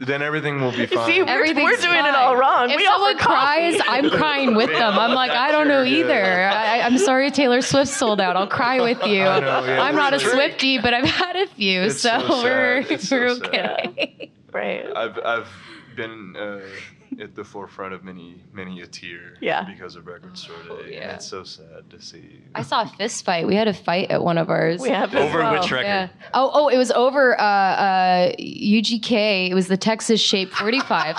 E: then everything will be fine.
C: See, we're
B: Everything's
C: doing it
B: fine.
C: all wrong.
B: If
C: We
B: someone
C: offer coffee.
B: cries, I'm crying with them. I'm like, I don't know either. I'm sorry Taylor Swift sold out. I'll cry with you.
E: I know, yeah,
B: I'm not a
E: it's true.
B: Swiftie, but I've had a few,
E: It's
B: so
E: so
B: we're
E: sad. It's so sad.
B: okay.
C: Right.
E: I've been at the forefront of many a tear
C: Yeah.
E: because of Record Store Day.
B: yeah.
E: And it's so sad to see.
B: I saw a fist fight. We had a fight at one of ours.
C: We have as
D: Over
C: well.
D: which record?
B: Yeah. Oh, it was over UGK. It was the Texas Shape 45.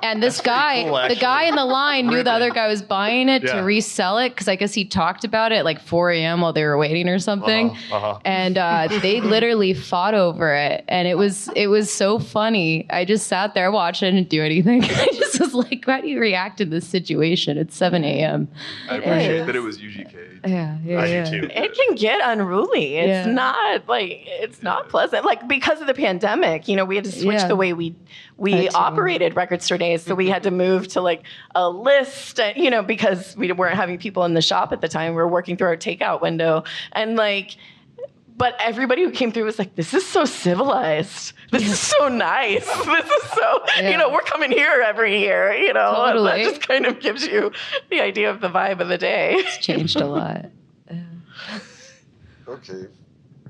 B: And this guy,
D: cool,
B: the
D: actually.
B: guy in the line knew the other guy was buying it to
D: Yeah.
B: resell it because I guess he talked about it at like 4 a.m. while they were waiting or something. And they literally fought over it, and it was so funny. I just sat there watching, didn't do anything. I just was like, "How do you react in this situation?" It's 7 a.m.
E: I appreciate
C: is.
E: that it was UGK.
B: Yeah,
D: I do too.
C: It can get unruly. It's
B: Yeah.
C: not like it's not pleasant. Like because of the pandemic, we had to switch
B: Yeah.
C: the way we
B: That too.
C: operated Record Store Days. So we had to move to like a list, because we weren't having people in the shop at the time. We were working through our takeout window, and but everybody who came through was like, "This is so civilized. This is so nice. This is so,
B: Yeah.
C: we're coming here every year, and
B: Totally.
C: that just kind of gives you the idea of the vibe of the day."
B: It's changed a lot.
A: Okay.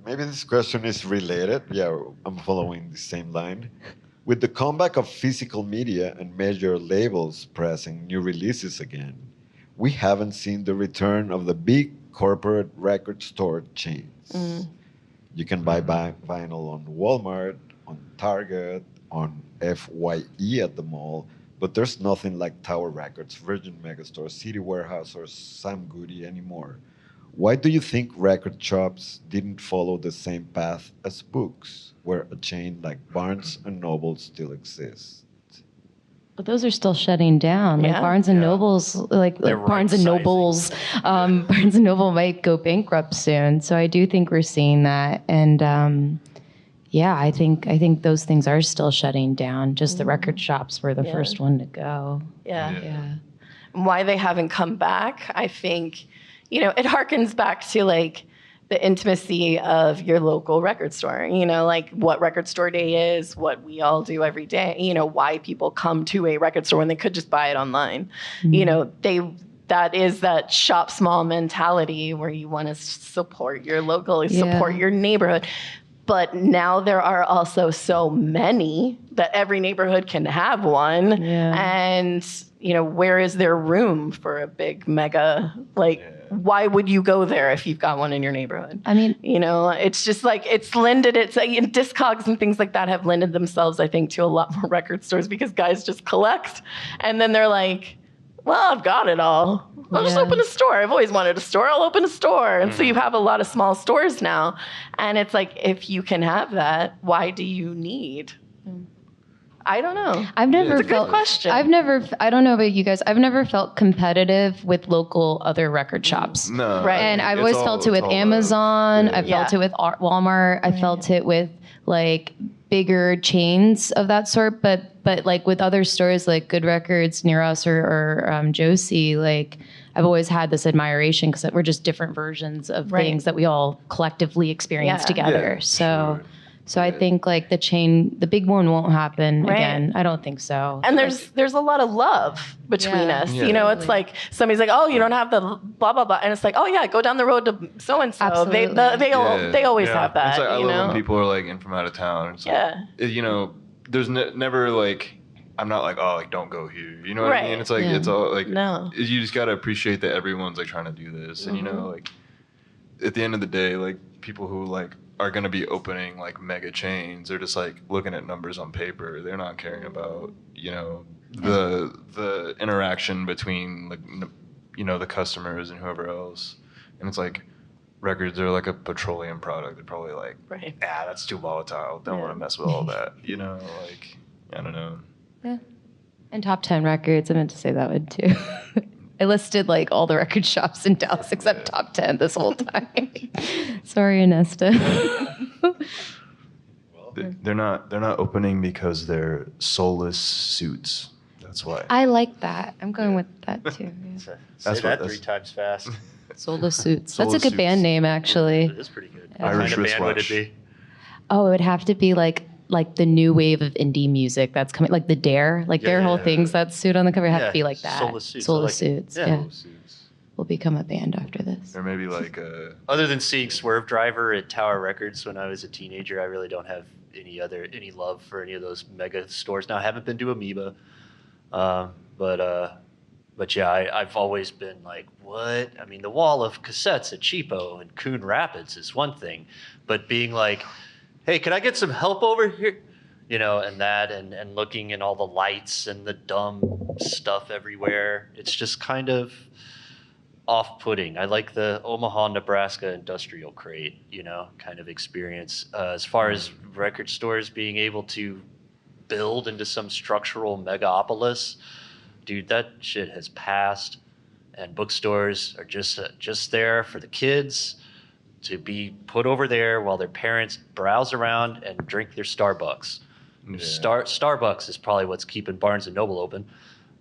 A: Maybe this question is related. Yeah, I'm following the same line. With the comeback of physical media and major labels pressing new releases again, we haven't seen the return of the big corporate record store chains. You can buy vinyl on Walmart, on Target, on FYE at the mall, but there's nothing like Tower Records, Virgin Megastore, City Warehouse, or Sam Goody anymore. Why do you think record shops didn't follow the same path as books, where a chain like Barnes and Noble still exists?
B: But those are still shutting down. Like
C: Yeah.
B: Barnes and Nobles, like
D: They're
B: Barnes and
D: right-sizing.
B: Nobles, Barnes and Noble might go bankrupt soon. So I do think we're seeing that, and I think those things are still shutting down. Just the record shops were the
C: Yeah.
B: first one to go.
C: Yeah.
B: Yeah.
C: Why they haven't come back, I think, it harkens back to like the intimacy of your local record store, like what Record Store Day is, what we all do every day, why people come to a record store when they could just buy it online. That is that shop small mentality where you want to support your local, support your neighborhood. But now there are also so many that every neighborhood can have one.
B: Yeah.
C: And, where is there room for a big mega, why would you go there if you've got one in your neighborhood?
B: I mean,
C: It's just like it's lended. It's like Discogs and things like that have lended themselves, I think, to a lot more record stores because guys just collect, and then they're like, "Well, I've got it all. I'll just
B: Yeah.
C: open a store. I've always wanted a store. I'll open a store." And so you have a lot of small stores now, and it's like if you can have that, why do you need? I don't know.
B: I've never
C: It's a good
B: felt.
C: question.
B: I don't know about you guys. I've never felt competitive with local other record shops.
E: No.
C: Right.
B: And I've
E: It's
B: always
E: all-
B: felt it
E: it's
B: with
E: all
B: Amazon.
E: love.
B: I felt
C: Yeah.
B: it with Walmart. I felt it with like bigger chains of that sort. But like with other stores like Good Records near us or Josie, like I've always had this admiration because we're just different versions of
C: Right.
B: things that we all collectively experience
C: Yeah.
B: together.
E: Yeah,
B: So.
E: sure.
B: So I think like the big one won't happen
C: Right.
B: again. I don't think so.
C: And there's a lot of love between
B: Yeah.
C: us.
E: Yeah.
C: It's like somebody's like, "Oh, you don't have the blah blah blah," and it's like, "Oh yeah, go down the road to so and so."
B: Absolutely.
C: They always
D: Yeah.
C: have that.
E: It's like, I
C: you
E: love
C: know?
E: when people are like in from out of town. It's like,
C: Yeah.
E: there's never like, I'm not like, oh, like don't go here. You know what I
C: Right.
E: mean? It's like,
B: Yeah.
E: it's all like,
C: No.
E: you just gotta appreciate that everyone's like trying to do this, and like, at the end of the day, like people who like are gonna be opening like mega chains, they're just like looking at numbers on paper. They're not caring about the interaction between like the customers and whoever else. And it's like records are like a petroleum product. They're probably like,
C: Right.
E: that's too volatile. Don't want to mess with all that. Like I don't know.
B: Yeah. And top 10 records. I meant to say that one too. I listed like all the record shops in Dallas except top 10 this whole time. Sorry, Anesta.
E: They're not opening because they're soulless suits. That's why.
B: I like that. I'm going with that too. Yeah.
D: Say
E: That's
D: that
E: what-
D: 3 times fast.
B: Soulless Suits. That's a
E: Soulless
B: good band
E: Suits.
B: name, actually.
D: It is pretty good.
E: Irish
D: What kind of band would it
E: wristwatch.
D: be?
B: Oh, it would have to be like like the new wave of indie music that's coming, like the Dare, like their whole things that suit on the cover have to be like that.
D: Soulless Suits.
B: Soulless Suits. Yeah.
E: Cool suits.
B: We'll become a band after this.
E: Or maybe like
D: Other than seeing Swerve Driver at Tower Records when I was a teenager, I really don't have any love for any of those mega stores. Now I haven't been to Amoeba, but yeah, I've always been like, what? I mean, the wall of cassettes at Cheapo and Coon Rapids is one thing, but being like, hey, can I get some help over here? You know, and looking at all the lights and the dumb stuff everywhere. It's just kind of off-putting. I like the Omaha, Nebraska industrial crate, you know, kind of experience. As far as record stores being able to build into some structural megapolis, dude, that shit has passed. And bookstores are just there for the kids to be put over there while their parents browse around and drink their Starbucks.
E: Yeah.
D: Starbucks is probably what's keeping Barnes and Noble open.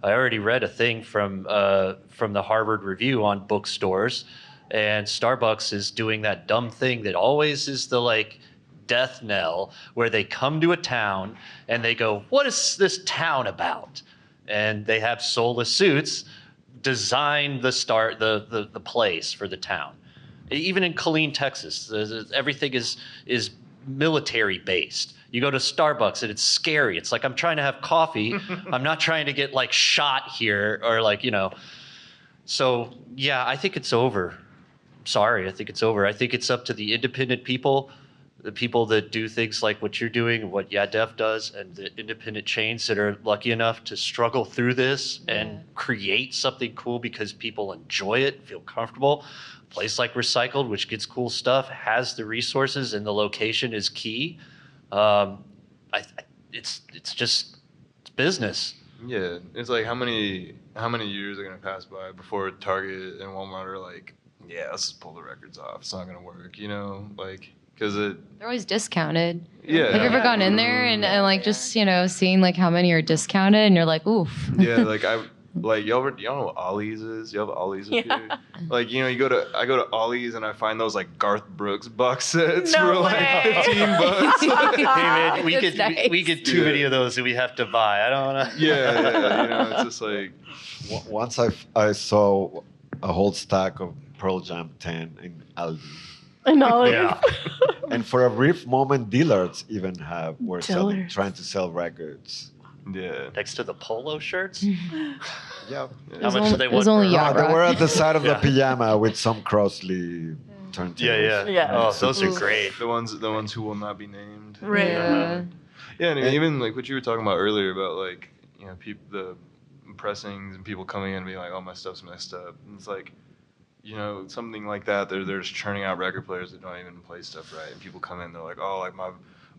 D: I already read a thing from the Harvard Review on bookstores, and Starbucks is doing that dumb thing that always is the like death knell, where they come to a town and they go, "What is this town about?" And they have Soulless Suits design the place for the town. Even in Killeen, Texas, everything is military based. You go to Starbucks and it's scary. It's like, I'm trying to have coffee. I'm not trying to get like shot here or like, you know. So yeah, I think it's over. Sorry, I think it's over. I think it's up to the independent people, the people that do things like what you're doing and what Yeah Def does, and the independent chains that are lucky enough to struggle through this and create something cool because people enjoy it, feel comfortable. A place like Recycled, which gets cool stuff, has the resources, and the location is key. It's business.
E: Yeah, it's like how many years are gonna pass by before Target and Walmart are like, yeah, let's just pull the records off. It's not gonna work, you know, like because
B: They're always discounted.
E: Yeah.
B: Have you ever gone in there and like just, you know, seeing like how many are discounted and you're like, oof.
E: Yeah, like y'all know what Ollie's is? Y'all have Ollie's up here? Like, you know, I go to Ollie's and I find those like Garth Brooks box sets for like $15.
D: Hey man, we
B: That's
D: get
B: nice.
D: we get too many of those that we have to buy. I don't wanna.
E: yeah, you know, it's just like
A: Once I saw a whole stack of Pearl Jam 10 in Aldi.
C: I know.
D: Yeah.
A: And for a brief moment, dealers even were
C: Dealers.
A: trying to sell records.
E: yeah.
D: Next to the polo shirts.
A: Yeah.
D: How much do they
B: It was
D: want?
B: only
D: for-
B: yacht
A: They
B: rock.
A: were at the side of the
D: Yeah.
A: pyjama with some Crossley turntables.
D: Yeah. Oh, those are
C: Ooh.
D: great.
E: The ones who will not be named.
C: Right.
B: Yeah.
E: Yeah, and even like what you were talking about earlier about like, you know, the pressings and people coming in and being like, oh, my stuff's messed up. And it's like, you know, something like that. They're just churning out record players that don't even play stuff right. And people come in, they're like, oh, like my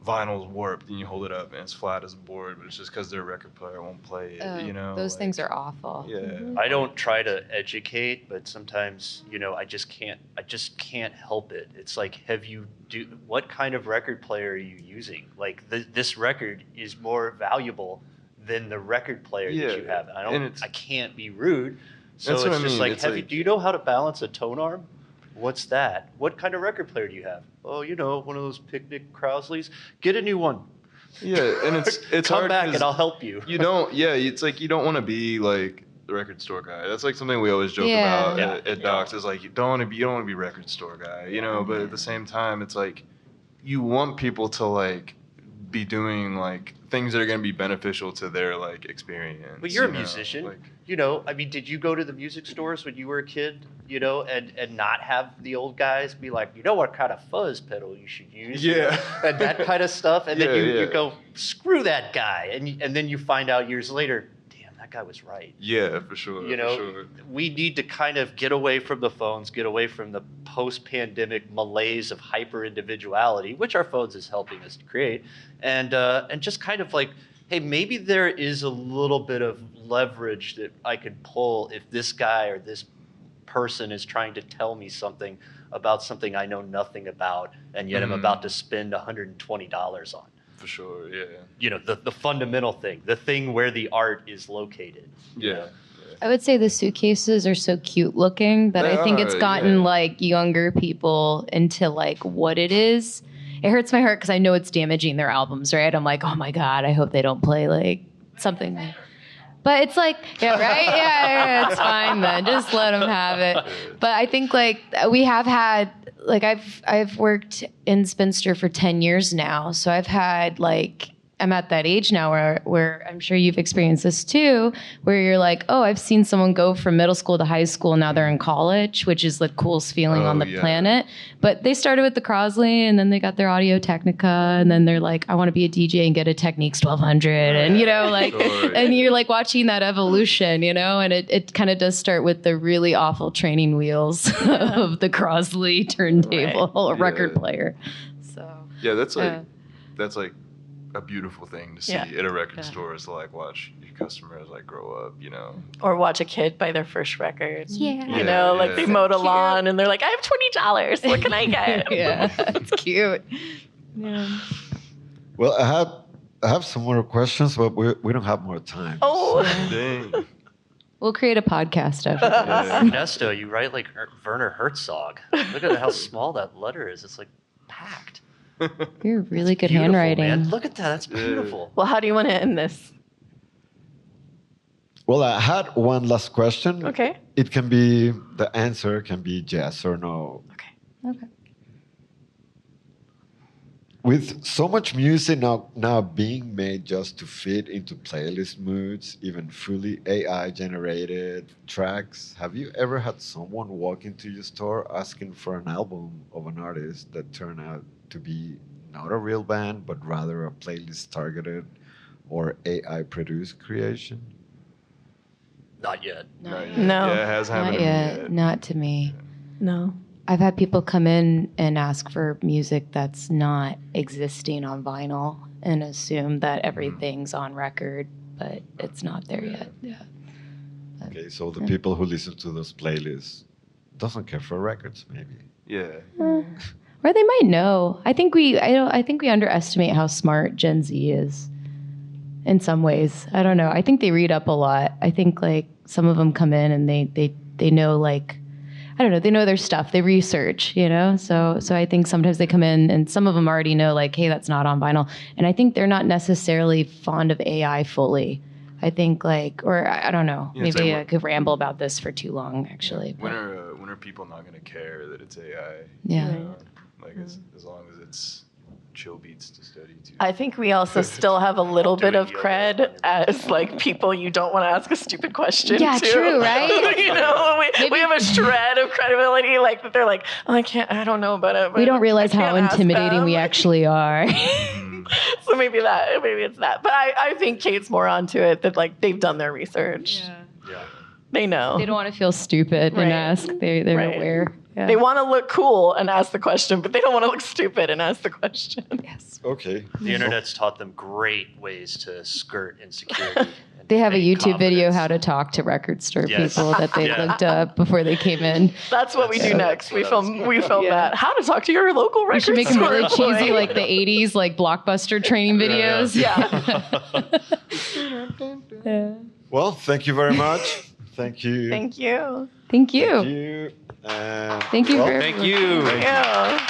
E: vinyl's warped. And you hold it up and it's flat as a board, but it's just because their record player won't play it, you know?
B: Those
E: like,
B: things are awful.
E: Yeah.
D: I don't try to educate, but sometimes, you know, I just can't help it. It's like, what kind of record player are you using? Like this record is more valuable than the record player that you
E: Yeah,
D: have.
E: and
D: I can't be rude. So
E: That's what
D: it's
E: I
D: just
E: mean,
D: like,
E: it's
D: do you know how to balance a tone arm? What's that? What kind of record player do you have? Oh, you know, one of those picnic Crousleys. Get a new one.
E: Yeah, and it's
D: Come
E: hard
D: back
E: 'cause
D: and I'll help you.
E: You don't. Yeah, it's like you don't want to be like the record store guy. That's like something we always joke
B: Yeah.
E: about
D: Yeah.
E: at Docs. Is like you don't want to be record store guy, you know. But at the same time, it's like you want people to like be doing like things that are going to be beneficial to their like experience.
D: But you're a
E: you know?
D: musician.
E: Like,
D: You know, I mean, did you go to the music stores when you were a kid, you know, and not have the old guys be like, you know what kind of fuzz pedal you should use? you
E: Yeah.
D: know, and that kind of stuff. And then
E: Yeah,
D: you
E: yeah.
D: go, screw that guy. And then you find out years later, damn, that guy was right.
E: yeah, for sure.
D: You know,
E: for sure.
D: we need to kind of get away from the phones, get away from the post-pandemic malaise of hyper-individuality, which our phones is helping us to create, and just kind of like, hey, maybe there is a little bit of leverage that I could pull if this guy or this person is trying to tell me something about something I know nothing about, and yet I'm about to spend $120 on.
E: For sure. Yeah.
D: You know, the fundamental thing, the thing where the art is located. you
E: Yeah.
D: know?
B: I would say the suitcases are so cute looking that
E: They
B: I think it's
E: are,
B: gotten
E: yeah.
B: like younger people into like what it is. it hurts my heart because I know it's damaging their albums, right? I'm like, oh my God, I hope they don't play like something. But it's like, yeah, right? Yeah, it's fine then. Just let them have it. But I think like we have had, like I've worked in Spinster for 10 years now. So I've had like, I'm at that age now where I'm sure you've experienced this too, where you're like, oh, I've seen someone go from middle school to high school, now they're in college, which is the coolest feeling on the planet. But they started with the Crosley, and then they got their Audio Technica, and then they're like, I want to be a DJ and get a Techniques 1200, and and you're like watching that evolution, and it kind of does start with the really awful training wheels of the Crosley turntable or record player. So
E: yeah, that's like a beautiful thing to see at a record store, is to like watch your customers like grow up,
C: Or watch a kid buy their first record.
B: Yeah.
C: Like they mowed a lawn and they're like, I have $20. What can I get?
B: Yeah, it's cute. Yeah.
A: Well, I have some more questions, but we don't have more time.
C: Oh.
E: Dang.
B: We'll create a podcast after this.
E: Yeah.
D: Ernesto, you write like Werner Herzog. Look at how small that letter is. It's like packed.
B: You're really good
D: Beautiful,
B: handwriting.
D: man. Look at that. That's beautiful.
C: Well, how do you want to end this?
A: Well, I had one last question.
C: Okay.
A: The answer can be yes or no.
B: Okay.
A: With so much music now being made just to fit into playlist moods, even fully AI generated tracks, have you ever had someone walk into your store asking for an album of an artist that turned out to be not a real band, but rather a playlist targeted or AI produced creation?
D: Not yet.
C: No.
E: Yeah, it has happened
B: Not
E: to me
B: yet. Not to me.
C: No.
B: I've had people come in and ask for music that's not existing on vinyl and assume that everything's on record, but it's not there yet. Yeah.
A: Okay, so the people who listen to those playlists doesn't care for records, maybe.
E: Yeah.
B: Or they might know. I think we underestimate how smart Gen Z is in some ways. I don't know. I think they read up a lot. I think like some of them come in and they know like, I don't know, they know their stuff. They research, So I think sometimes they come in and some of them already know like, hey, that's not on vinyl. And I think they're not necessarily fond of AI fully. I think like, or I don't know, maybe I could ramble about this for too long actually.
E: When are people not going to care that it's AI?
B: Yeah.
E: Like as long as it's chill beats to study to.
C: I think we also still have a little bit of cred as like people you don't want to ask a stupid question
B: Yeah,
C: to.
B: true, right?
C: We have a shred of credibility, like that they're like, oh, I don't know about it. But
B: We don't realize
C: I
B: how
C: can't ask
B: intimidating
C: them.
B: we actually are.
C: So maybe it's that. But I think Kate's more onto it, that like they've done their research.
D: Yeah.
C: They know.
B: They don't want to feel stupid and
C: Right.
B: ask. They're
C: Right.
B: aware. Yeah.
C: They want to look cool and ask the question, but they don't want to look stupid and ask the question.
B: Yes.
A: Okay.
D: The internet's taught them great ways to skirt insecurity. and
B: They have a
D: fake
B: YouTube video
D: confidence.
B: how to talk to record store
D: Yes.
B: people that they
D: Yeah.
B: looked up before they came in.
C: That's what we do next. We film that. How to talk to your local
B: We
C: record
B: should make them
C: store
B: really cheesy,
C: employee.
B: like the '80s, like blockbuster training videos.
C: Yeah.
A: Well, thank you very much. Thank you.
C: Thank you.
B: Thank you.
A: Thank you. And,
B: Thank you
A: well,
B: for
D: Thank you.
C: Yeah.